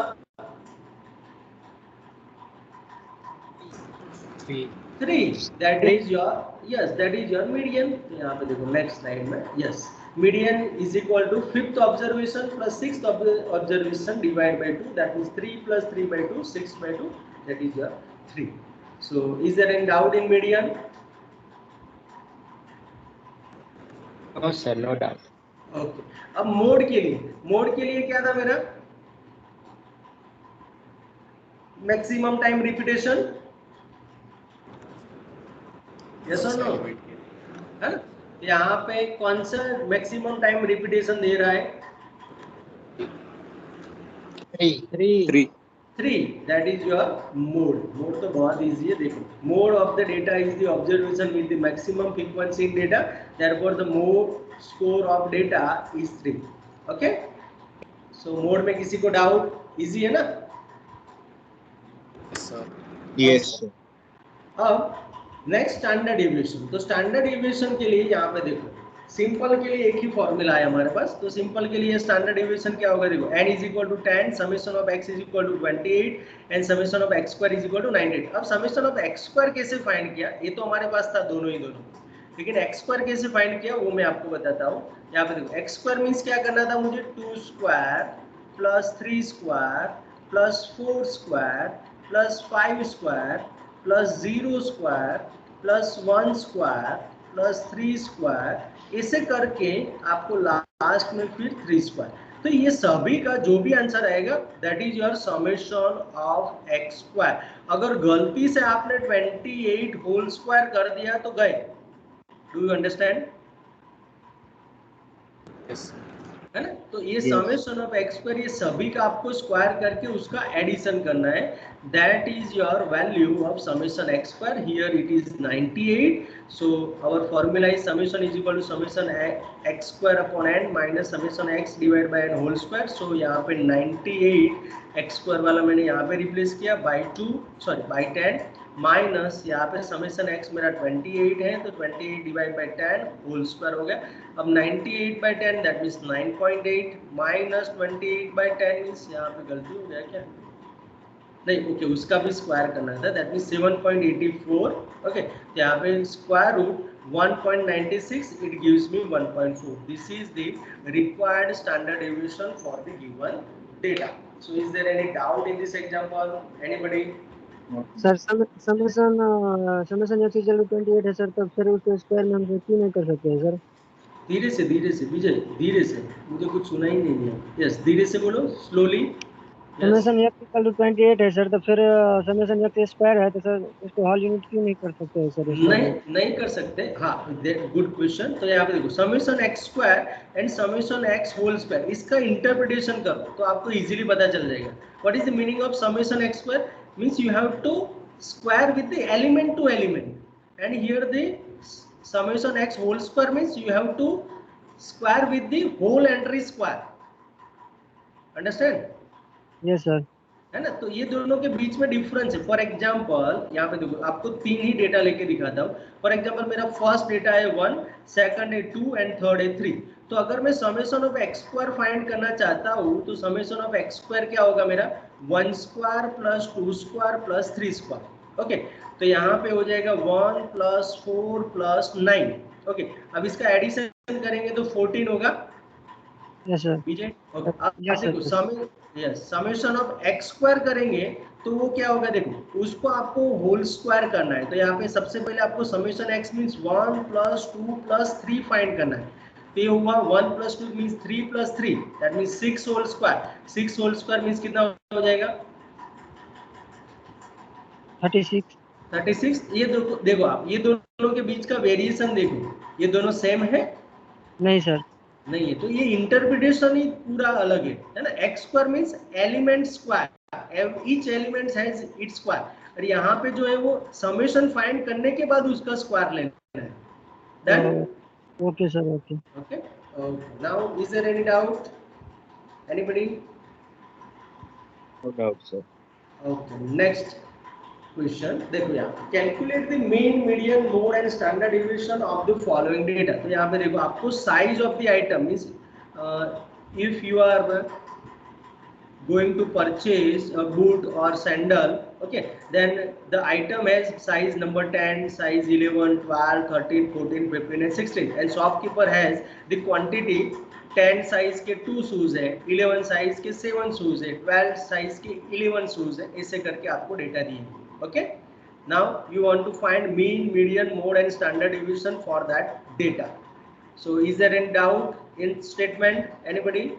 3। That is your, yes that is your median. तो यहाँ पे देखो नेक्स्ट स्लाइड में, yes, median is equal to fifth observation plus sixth observation divide by 2, that means 3 + 3/2 6/2, that is your 3। So is there any doubt in median? No sir, no doubt. Okay, अब mode के लिए क्या था मेरा, maximum time repetition. Yes और no? है ना, यहाँ पे कौन सा मैक्सिमम टाइम रिपीटेशन दे रहा है, 3 3, that is your mode. Mode तो बहुत easy है, देखो. Mode of the data is the observation with the maximum frequency in data. Therefore, the mode score of data is 3. Okay? So mode में किसी को doubt? Easy है ना? Yes, sir. yes sir अब नेक्स्ट स्टैंडर्ड डेविएशन. तो standard deviation के लिए यहाँ पे देखो, सिंपल के लिए एक ही फॉर्मूला है हमारे पास. तो सिंपल के लिए स्टैंडर्ड डेविएशन क्या होगा, देखो n is equal to 10, summation of x is equal to 28 and summation of x square is equal to 98. अब समेशन ऑफ x स्क्वायर कैसे फाइंड किया, ये तो हमारे पास था दोनों, लेकिन x स्क्वायर कैसे फाइंड किया वो मैं आपको बताता हूँ. यहाँ पे देखो x स्क्वायर मीन्स क्या करना था मुझे, 2 square plus 3 square plus 4 square plus 5 square plus 0 square plus 1 square plus 3 square, ऐसे करके आपको लास्ट में फिर 3 स्क्वायर. तो ये सभी का जो भी आंसर आएगा that is your summation of x square. अगर गलती से आपने 28 होल स्क्वायर कर दिया तो गए. Do you understand? Yes, sir. है ना? तो ये समेशन ऑफ एक्स स्क्वायर, ये सभी का आपको स्क्वायर करके उसका एडिशन करना है. That is your value of summation x square. Here it is 98. So our formula is summation is equal to summation x square upon n minus summation x divide by n whole square. So यहाँ पे 98 x square वाला मैंने यहाँ पे replace किया bye 10 minus यहाँ पे summation x मेरा 28 है, तो 28 डिवाइड बाय 10 होल स्क्वायर हो गया. अब 98 by 10 that means 9.8 minus 28 by 10 means यहाँ पे गलती हो गया क्या, नहीं ओके, उसका भी स्क्वायर करना था, दैट मीन्स 7.84. ओके, यहाँ पे square root 1.96, it gives me 1.4. This is the required standard deviation for the given data. So is there any doubt in this example, anybody? Sir summation x equal to 28 है sir, तब sir उसको square में हम क्यों नहीं कर सकते हैं सर? धीरे से विजय, धीरे से, मुझे कुछ सुना ही नहीं है. यस, धीरे से बोलो, slowly. Summation x equal to 28 है सर, तो फिर समेशन x स्क्वायर है, तो सर उसको होल यूनिट क्यों नहीं कर सकते हैं सर? नहीं कर सकते. हाँ, गुड क्वेश्चन. तो यहाँ पे देखो summation x square and summation x whole square, इसका इंटरप्रिटेशन करो तो आपको इजीली पता चल जाएगा. What is the meaning of summation x square? Means you have to square with the element to element, and here the summation x whole square means you have to square with the whole entry square. Understand? Yes sir. है ना? तो ये दोनों के बीच में difference है. For example यहाँ पे देखो, आपको 3 ही डेटा लेके दिखाता हूँ. फॉर एग्जांपल मेरा फर्स्ट डेटा है 1, सेकंड है 2 एंड थर्ड है 3. तो अगर मैं summation of x square find करना चाहता हूँ तो समेशन ऑफ एक्स स्क्वायर क्या होगा मेरा, 1 square plus 2 square plus 3 square. Okay, तो यहाँ पे हो जाएगा 1 प्लस 4 प्लस 9. ओके, अब इसका एडिशन करेंगे तो 14 होगा. Yes sir. विजय, ओके, अब देखो समेशन ऑफ एक्स स्क्वायर करेंगे तो वो क्या होगा, देखो उसको आपको होल स्क्वायर करना है. तो यहाँ पे सबसे पहले आपको summation x means 1 plus 2 plus 3 find करना है. तो ये हुआ 1 plus 2 means 3 plus 3, that means 6 whole square. 6 whole square means कितना हो जाएगा, 36. ये देखो आप, ये दोनों के बीच का वेरिएशन देखो, ये दोनों सेम है? नहीं सर, नहीं है. तो ये इंटरप्रिटेशन ही पूरा अलग है ना. X square means element square, each element has its square. और यहाँ पे जो है वो समेशन फाइंड करने के बाद उसका स्क्वायर लेना है. Done? Okay sir. Okay. Okay, now is there any doubt, anybody? No doubt sir. Okay, next question देखो यहाँ, calculate the mean, median, mode and standard deviation of the following data. तो यहाँ पे देखो आपको size of the item means if you are going to purchase a boot or sandal, okay, then the item has size number 10, size 11, 12, 13, 14, 15 and 16, and shopkeeper has the quantity 10 size के 2 shoes है, 11 size के 7 shoes है, 12 size के 11 shoes है. ऐसे करके आपको data दिए. Okay, now you want to find mean, median, mode and standard deviation for that data. So is there any doubt in statement, anybody?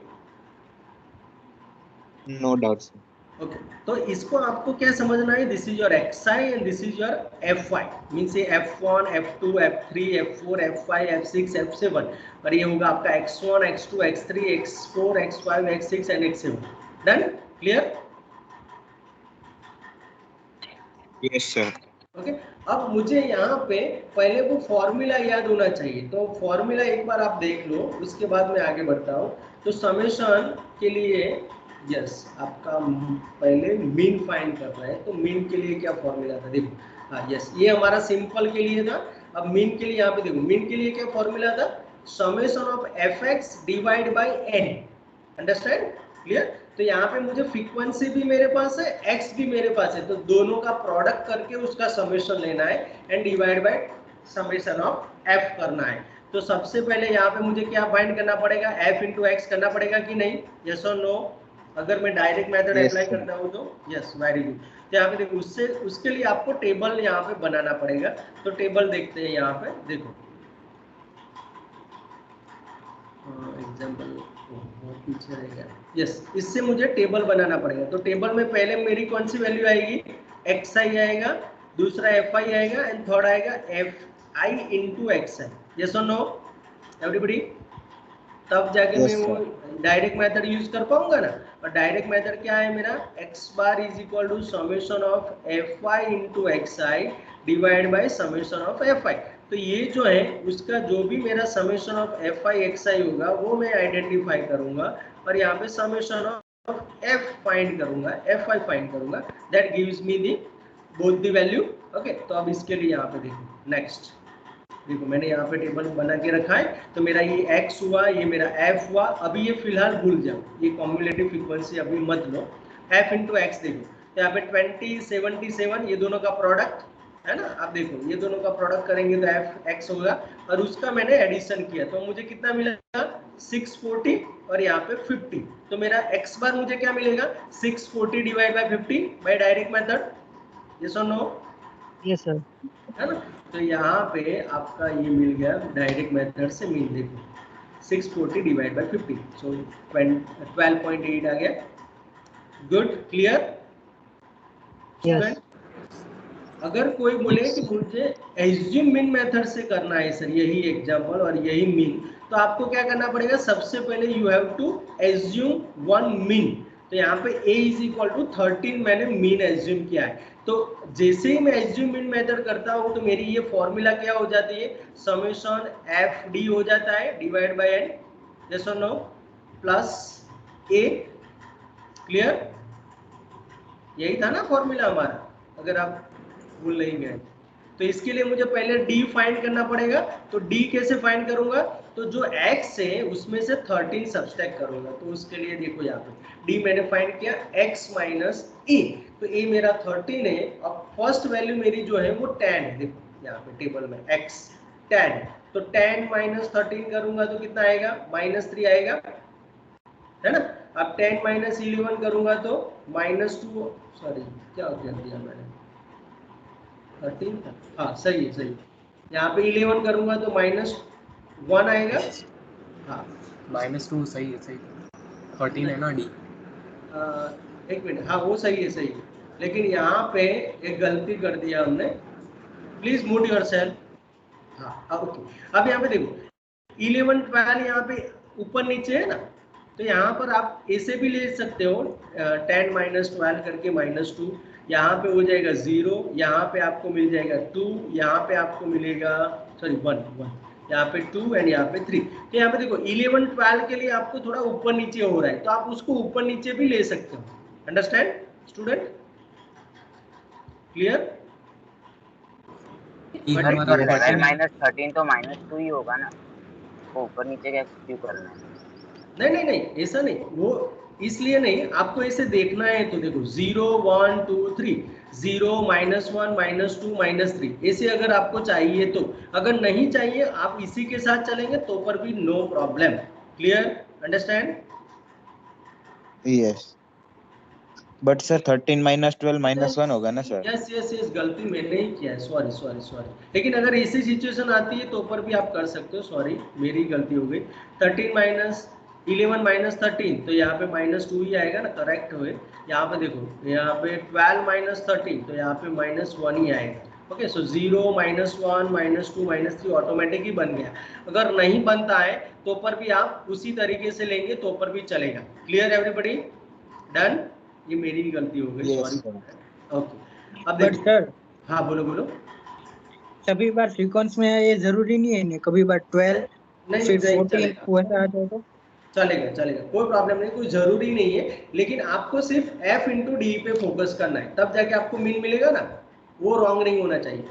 No doubt sir. Okay, तो इसको आपको क्या समझना है, this is your xi and this is your fy. Means ये f1, f2, f3, f4, f5, f6, f7, और ये होगा आपका x1, x2, x3, x4, x5, x6 and x7. Done? Clear? Yes, sir. Okay अब मुझे यहाँ पे पहले वो फॉर्मूला याद होना चाहिए, तो फॉर्मूला एक बार आप देख लो, उसके बाद मैं आगे बढ़ता हूँ। तो समेशन के लिए यस आपका पहले मीन फाइंड कर रहा है, तो मीन के लिए क्या फॉर्मूला था देखो, हाँ यस ये हमारा सिंपल के लिए था। अब मीन के लिए यहाँ पे देखो, मीन के लिए क्या फॉर्मूला था, summation of f x divide by n, understand clear? तो यहाँ पे मुझे फ्रीक्वेंसी भी मेरे पास है, एक्स भी मेरे पास है, तो दोनों का प्रोडक्ट करके उसका समेशन लेना है and divide by summation of F करना है। तो सबसे पहले यहाँ पे मुझे क्या फाइंड करना पड़ेगा, एफ इंटू एक्स करना पड़ेगा कि नहीं, यस और नो? अगर मैं direct method Yes, apply sir. करता हूँ तो यस, वेरी गुड। तो यहाँ पे देखो उससे उसके लिए आपको टेबल यहाँ पे बनाना पड़ेगा, तो टेबल देखते हैं यहाँ पे देखो एग्जाम्पल बहुत पीछे रह गया, यस इससे मुझे टेबल बनाना पड़ेगा। तो टेबल में पहले मेरी कौन सी वैल्यू आएगी, एक्स आई आएगा, दूसरा एफ आई आएगा एंड थर्ड आएगा F I into X I, yes और नो एवरीबडी? तब जाके Yes, मैं वो डायरेक्ट मेथड यूज कर पाऊंगा ना। और डायरेक्ट मेथड क्या है मेरा, X bar is equal to summation of F I into X I divide by summation of F I. तो ये जो है उसका जो भी मेरा summation of F I X I होगा वो मैं आइडेंटिफाई करूंगा और यहाँ पे समेशन ऑफ एफ फाइंड करूंगा, एफ आई फाइंड करूंगा, that gives me the both the value. Okay तो अब इसके लिए यहाँ पे देखो नेक्स्ट देखो मैंने यहाँ पे टेबल बना के रखा है, तो मेरा ये x हुआ, ये मेरा f हुआ। अभी ये फिलहाल भूल जाओ, ये कॉम्युलेटिव फ्रीक्वेंसी अभी मत लो। f इंटू एक्स देखो, तो यहाँ पे 20 77 ये दोनों का प्रोडक्ट है ना, आप देखो ये दोनों का प्रोडक्ट करेंगे तो f x होगा और उसका मैंने एडिशन किया तो मुझे कितना मिलेगा 640 और यहाँ पे 50। तो मेरा x बार मुझे क्या मिलेगा 640 divide by 50 by direct method, yes और नो? Yes sir. है ना। तो यहाँ पे आपका ये मिल गया डायरेक्ट मेथड से मीन देखो 640 डिवाइड बाय 50, सो 12.8 आ गया। Good, clear? यस अगर कोई बोले कि मुझे एज्यूम मीन मेथड से करना है सर यही एग्जांपल और यही मीन, तो आपको क्या करना पड़ेगा, सबसे पहले you have to assume one mean. तो यहाँ पे a इज इक्वल टू 13 मैंने मीन एज्यूम किया है। तो जैसे ही मैं एज्यूम मीन मेथड करता हूँ तो मेरी ये फॉर्मूला क्या हो जाती है, समेशन एफ डी हो जाता है डिवाइड बाय एन, यस और नो, प्लस a, क्लियर? यही था ना फॉर्मूला हमारा, अगर आप भूल नहीं गए। तो इसके लिए मुझे पहले d फाइंड करना पड़ेगा। तो d कैसे फाइंड करूंगा, तो जो x है उसमें से 13 सब्सट्रैक्ट करूंगा। तो उसके लिए देखो यहाँ पे d मैंने फाइंड किया x माइनस a, तो a मेरा 13 है। अब फर्स्ट वैल्यू मेरी जो है वो 10 है, देखो यहाँ पे टेबल में x 10, तो 10 माइनस 13 करूंगा तो कितना आएगा, -3 आएगा, है ना। अब 10 माइनस 11 करूंगा तो -2, सॉरी क्या कर दिया मैंने, 13 था, हाँ सही है सही है। यहाँ पे 11 करूंगा तो -1 आएगा, हाँ -2 सही है, सही 13 है ना डी। एक मिनट, हाँ वो सही है सही है, लेकिन यहाँ पे एक गलती कर दिया हमने, प्लीज म्यूट योरसेल्फ। हाँ ओके, अब यहाँ पे देखो 11 12 यहाँ पे ऊपर नीचे है ना, तो यहाँ पर आप ऐसे भी ले सकते हो 10 माइनस 12 करके -2, यहाँ पे हो जाएगा 0, यहाँ पे आपको मिल जाएगा 2, यहाँ पे आपको मिलेगा सॉरी 1, यहाँ पे 2 एंड यहाँ पे 3। तो यहाँ पे देखो 11 12 के लिए आपको थोड़ा ऊपर नीचे हो रहा है, तो आप उसको ऊपर नीचे भी ले सकते हो, अंडरस्टैंड स्टूडेंट, क्लियर? -13 तो -2 ही होगा ना, वो ऊपर नीचे क्या क्यों करना है? नहीं ऐसा नहीं, वो इसलिए नहीं, आपको ऐसे देखना है तो देखो 0 1 2 3, 0 -1 -2 -3 ऐसे अगर आपको चाहिए तो, अगर नहीं चाहिए आप इसी के साथ चलेंगे तो पर भी no problem, clear, understand? Yes but sir 13 minus 12 -1 होगा ना सर? यस गलती मैंने ही किया है, सॉरी। लेकिन अगर ऐसी सिचुएशन आती है तो पर भी आप कर सकते हो, सॉरी मेरी गलती हो गई। 11 माइनस 13, तो यहाँ पे -2 ही आएगा ना, करेक्ट हुए। यहाँ पे देखो यहाँ पे 12 माइनस 13, तो यहाँ पे -1 ही आएगा। ओके सो 0 -1 -2 -3 ऑटोमेटिक ही बन गया। अगर नहीं बनता है तो पर भी आप उसी तरीके से लेंगे तो पर भी चलेगा, क्लियर एवरीबॉडी, डन? ये मेरी भी गलती हो गई, Yes, सॉरी। sir. ओके, अब बट देखो, सर हाँ बोलो बोलो। सभी बार सीक्वेंस में ये जरूरी नहीं है ना, कभी बार 12 नहीं फिर नहीं 14 चलेगा, वैसा आ जाए तो। चलेगा चलेगा, कोई प्रॉब्लम नहीं, कोई जरूरी नहीं है, लेकिन आपको सिर्फ f इंटू डी पे फोकस करना है, तब जाके आपको मीन मिलेगा ना, वो रॉन्ग नहीं होना चाहिए,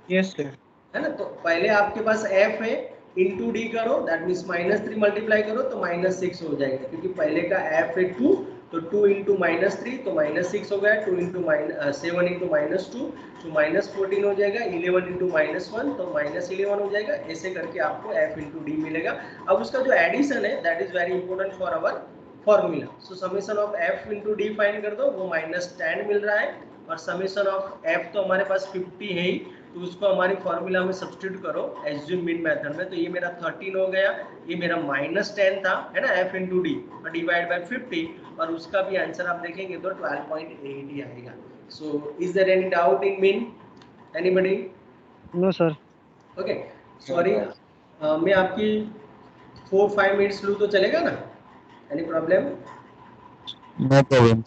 यस सर। है ना। तो पहले आपके पास f है, इंटू डी करो, दैट मीन्स -3 मल्टीप्लाई करो तो -6 हो जाएगा, क्योंकि पहले का f है 2, तो 2 इंटू -3 तो -6 हो गया, 2 इंटू 7 इंटू -2 तो -14 हो जाएगा, 11 इंटू -1 तो -11 हो जाएगा, ऐसे करके आपको f इंटू डी मिलेगा। अब उसका जो एडिशन है that is very important for our formula, so summation of f into D find कर दो, वो -10 मिल रहा है, और समेशन ऑफ f तो हमारे पास 50 है ही, तो उसको हमारी फॉर्मूला में सब्स्टिट्यूट करो एज्यूम मीन मेथड में, तो ये मेरा 13 हो गया, ये मेरा -10 था, है ना, f इंटू डी और डिवाइड बाय 50, और उसका भी आंसर आप देखेंगे तो 12.8 ही आएगा। So is there any doubt in mean, anybody? No sir. Okay, sorry, मैं आपकी 4-5 मिनट्स लूँ तो चलेगा ना, एनी प्रॉब्लम? No problem.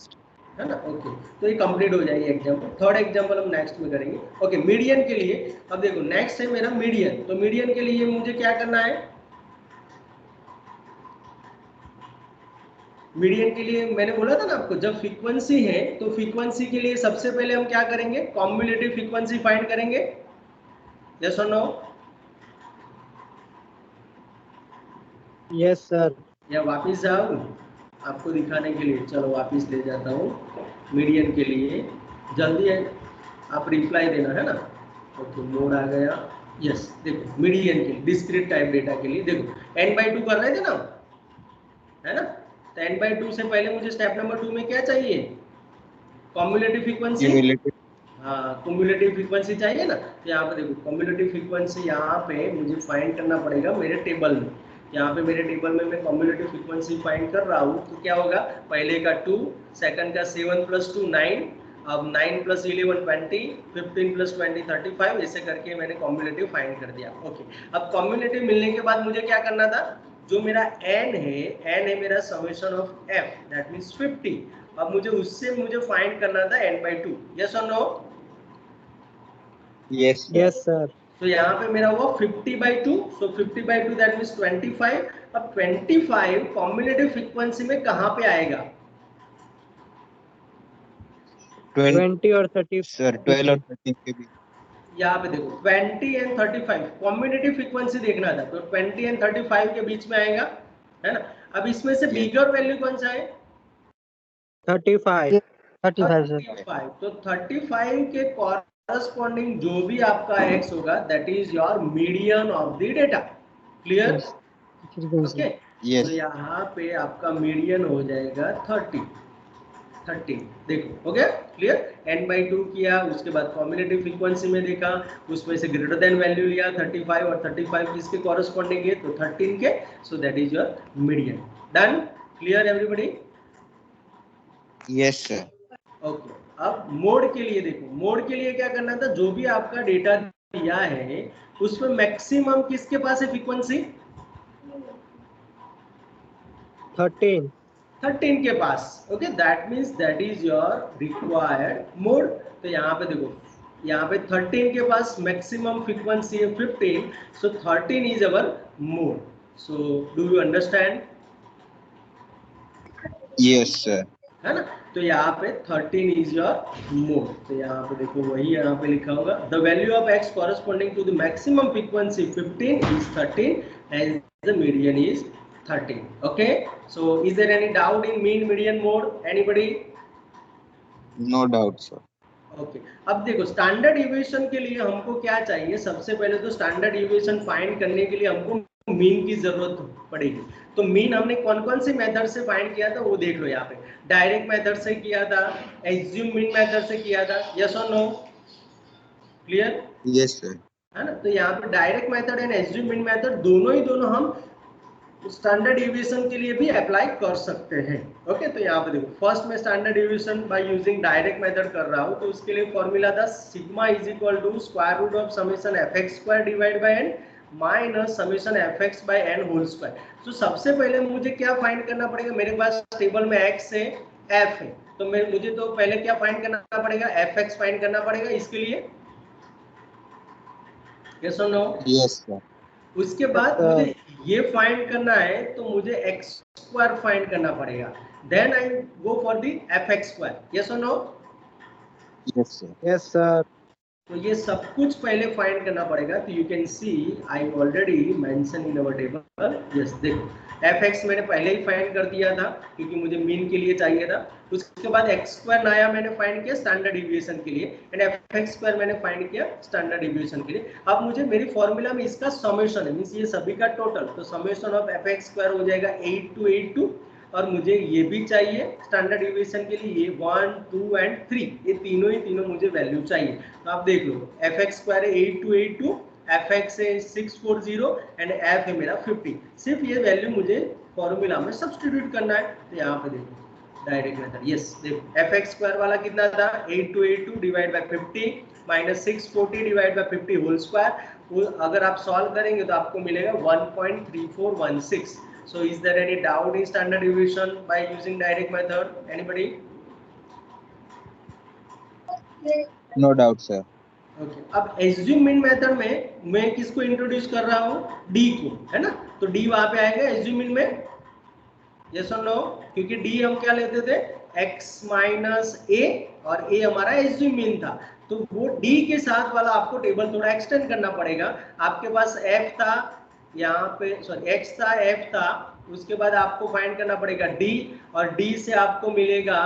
है ना, ओके, तो ये कंप्लीट हो जाएगी एग्जाम्पल। थर्ड एग्जाम्पल हम नेक्स्ट में करेंगे। ओके, मीडियन के लिए अब देखो, नेक्स्ट है मेरा मीडियन, तो मीडियन के लिए मुझे क्या करना है? मीडियन के लिए मैंने बोला था ना आपको, जब फ्रीक्वेंसी है तो फ्रीक्वेंसी के लिए सबसे पहले हम क्या करेंगे? कॉम्युलेटिव फ्रीक्वेंसी फाइंड करेंगे, यस और नो? Yes sir. या वापिस जाऊं आपको दिखाने के लिए? चलो वापिस ले जाता हूँ। मीडियन के लिए जल्दी है, आप रिप्लाई देना, है ना। ओके, मोड आ गया, यस। देखो मीडियन के लिए, डिस्क्रीट टाइप डेटा के लिए देखो, n/2 कर रहे थे ना, है ना, तो n/2 से पहले मुझे स्टेप नंबर 2 में क्या चाहिए? Cumulative frequency. Cumulative. हाँ, कम्युलेटिव फ्रीक्वेंसी चाहिए ना, तो यहाँ पे देखो कम्युलेटिव फ्रीक्वेंसी यहाँ पे मुझे फाइंड करना पड़ेगा मेरे टेबल में। यहाँ पे मेरे टेबल में मैं कम्युलेटिव फ्रीक्वेंसी फाइंड कर रहा हूँ, तो क्या होगा? पहले का 2, सेकंड का 7 + 2 9, अब 9 + 11 20, 15 + 20 35, ऐसे करके मैंने कम्युलेटिव फाइंड कर दिया। ओके, अब कम्युलेटिव मिलने के बाद मुझे क्या करना था? जो मेरा n है मेरा summation of f, that means 50। अब मुझे उससे फाइंड करना था n/2, यस और no? Yes, sir. Yes sir. तो यहाँ पे मेरा हुआ 50/2, सो 50/2 दैट मीन्स 25। अब 25 कॉम्युलेटिव फ्रीक्वेंसी में कहाँ पे आएगा? 20 और 30। Sir, 12 और 13 के बीच. यहाँ पे देखो 20 एंड 35 कॉम्युलेटिव फ्रीक्वेंसी देखना था, तो 20 एंड 35 के बीच में आएगा, है ना। अब इसमें से Yes. बिगर वैल्यू कौन सा है? 35 सर। 35, तो 35 के कॉरस्पॉन्डिंग जो भी आपका x होगा that is your median of the data. Clear? Frequency. Okay, Yes. तो यहाँ पे आपका मीडियन हो जाएगा 30। देखो हो गया क्लियर? n/2 किया, उसके बाद कॉम्युलेटिव फ्रीक्वेंसी में देखा, उसमें से ग्रेटर देन वैल्यू लिया 35, और 35 किसके कॉरस्पॉन्डिंग है? तो 13 के, सो that is your median. Done? Clear everybody? Yes, sir. Okay, अब मोड के लिए देखो, मोड के लिए क्या करना था? जो भी आपका डेटा दिया है उसमें मैक्सिमम किसके पास है फ्रीक्वेंसी? 13 के पास। Okay, that means that is your required mode. तो यहाँ पे देखो, यहाँ पे 13 के पास मैक्सिमम फ्रीक्वेंसी है 15, सो 13 is our mode. So do you understand? Yes, sir. है ना, तो यहाँ पे 13 इज योर मोड। तो यहाँ पे देखो, वही यहाँ पे लिखा होगा, the value of x corresponding to the maximum frequency 15 is 13 and the median is 13. Okay, so is there any doubt in mean median mode? Anybody? No doubt, sir. Okay, अब देखो स्टैंडर्ड डिविएशन के लिए हमको क्या चाहिए? सबसे पहले तो स्टैंडर्ड डिविएशन फाइंड करने के लिए हमको मीन की जरूरत पड़ेगी। तो मीन हमने कौन कौन से मेथड से फाइंड किया था वो देख लो। यहाँ पे डायरेक्ट मेथड से किया था, एज्यूम मीन मेथड से किया था, यस और नो? क्लियर? Yes, sir. है ना, तो यहाँ पे direct method and assume mean method दोनों हम स्टैंडर्ड डिविएशन के लिए भी अप्लाई कर सकते हैं। ओके, तो यहाँ पे देखो, फर्स्ट में standard deviation by using direct method कर रहा हूँ, तो उसके लिए फॉर्मूला था sigma is equal to square root of summation fx square divide by n minus summation fx by n whole square. तो सबसे पहले मुझे क्या फाइंड करना पड़ेगा? मेरे पास टेबल में x है, f है, तो मुझे तो पहले क्या फाइंड करना पड़ेगा, fx फाइंड करना पड़ेगा इसके लिए, यस और नो? Yes, sir. उसके बाद मुझे ये फाइंड करना है तो मुझे x स्क्वायर फाइंड करना पड़ेगा, then I go for the fx square, yes और no? Yes, sir. Yes sir. तो ये सब कुछ पहले फाइंड करना पड़ेगा। तो you can see I already mention in our table, yes देखो fx मैंने पहले ही फाइंड कर दिया था क्योंकि मुझे मीन के लिए चाहिए था। उसके बाद x स्क्वायर नया मैंने फाइंड किया स्टैंडर्ड डिविएशन के लिए, एंड fx स्क्वायर मैंने फाइंड किया स्टैंडर्ड डिविएशन के लिए। अब मुझे मेरी फॉर्मूला में इसका समेशन है, मींस ये सभी का टोटल, तो समेशन ऑफ fx स्क्वायर हो जाएगा 8282, और मुझे ये भी चाहिए स्टैंडर्ड डिविएशन के लिए, ये 1 2 एंड 3, ये तीनों मुझे वैल्यू चाहिए। तो आप देख लो fx स्क्वायर है 8282, fx है 640 एंड f है मेरा 50। सिर्फ ये वैल्यू मुझे फॉर्मूला में सब्स्टिट्यूट करना है। तो यहाँ पे देखो डायरेक्ट मेथड, यस देखो fx स्क्वायर वाला कितना था 8282 divide by 50 minus 640 divide by 50 whole square, वो अगर आप सॉल्व करेंगे तो आपको मिलेगा 1.3416। So is there any doubt in standard deviation by using direct method? Anybody? No doubt, sir. Okay. अब assume mean method में मैं किसको इंट्रोड्यूस कर रहा हूँ, d को, है ना? तो d वहां पे आएगा assume mean में, yes or no? क्योंकि d हम क्या लेते थे x माइनस a, और a हमारा assume mean था, तो वो d के साथ वाला आपको टेबल थोड़ा एक्सटेंड करना पड़ेगा। आपके पास f था यहाँ पे, सॉरी x था f था, उसके बाद आपको फाइंड करना पड़ेगा d, और d से आपको मिलेगा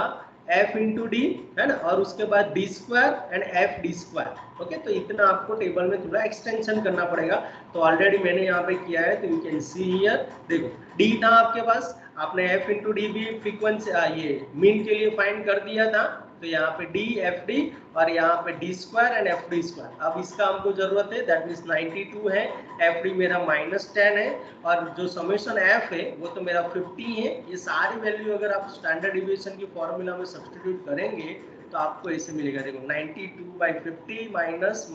f इंटू डी, है ना, और उसके बाद d square and f d square. Okay, तो इतना आपको टेबल में थोड़ा एक्सटेंशन करना पड़ेगा। तो ऑलरेडी मैंने यहाँ पे किया है, तो यू कैन सी हियर, देखो d था आपके पास, आपने f इंटू डी भी फ्रीक्वेंसी ये मीन के लिए फाइंड कर दिया था, तो यहाँ पे d f d और यहाँ पे d square and f d square. अब इसका हमको जरूरत है, दैट मीन्स 92 है, f d मेरा -10 है, और जो समेशन f है वो तो मेरा 50 है। ये सारी वैल्यू अगर आप स्टैंडर्ड डिविएशन की फॉर्मूला में सब्स्टिट्यूट करेंगे तो आपको ऐसे मिलेगा, देखो 92/50 माइनस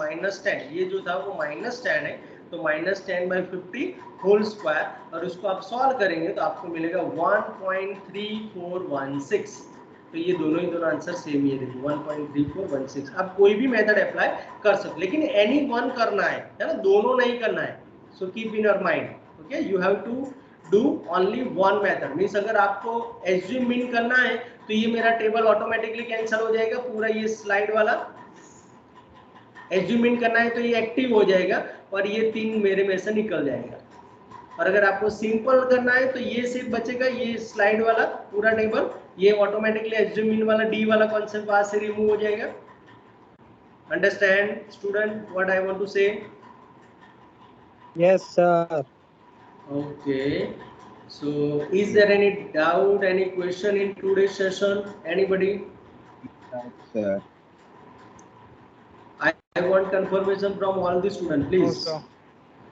10, ये जो था वो -10 है, तो -10/50 होल स्क्वायर, और उसको आप सॉल्व करेंगे तो आपको मिलेगा 1.3416। तो ये दोनों आंसर सेम ही है, देखो 1.3416। आप कोई भी मेथड अप्लाई कर सकते, लेकिन एनी वन करना है ना, दोनों नहीं करना है। So keep in your mind, okay, you have to do only one method. मींस अगर आपको एज्यूम मीन करना है तो ये मेरा टेबल ऑटोमेटिकली कैंसिल हो जाएगा, पूरा ये स्लाइड वाला एज्यूम मीन करना है तो ये एक्टिव हो जाएगा, और ये 3 मेरे में से निकल जाएगा। और अगर आपको सिंपल करना है तो ये सिर्फ बचेगा, ये स्लाइड वाला पूरा टेबल, ये ऑटोमेटिकली एज्यूम इन वाला डी वाला कॉन्सेप्ट वहां से रिमूव हो जाएगा। Understand student what I want to say? Yes sir. Okay, so is there any doubt, any question in today's session? Anybody? Sir. I want confirmation from all the students, please.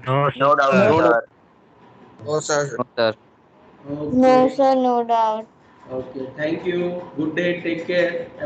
No doubt, sir. No, sir. Okay. No, sir, no doubt. Okay, thank you. Good day. Take care.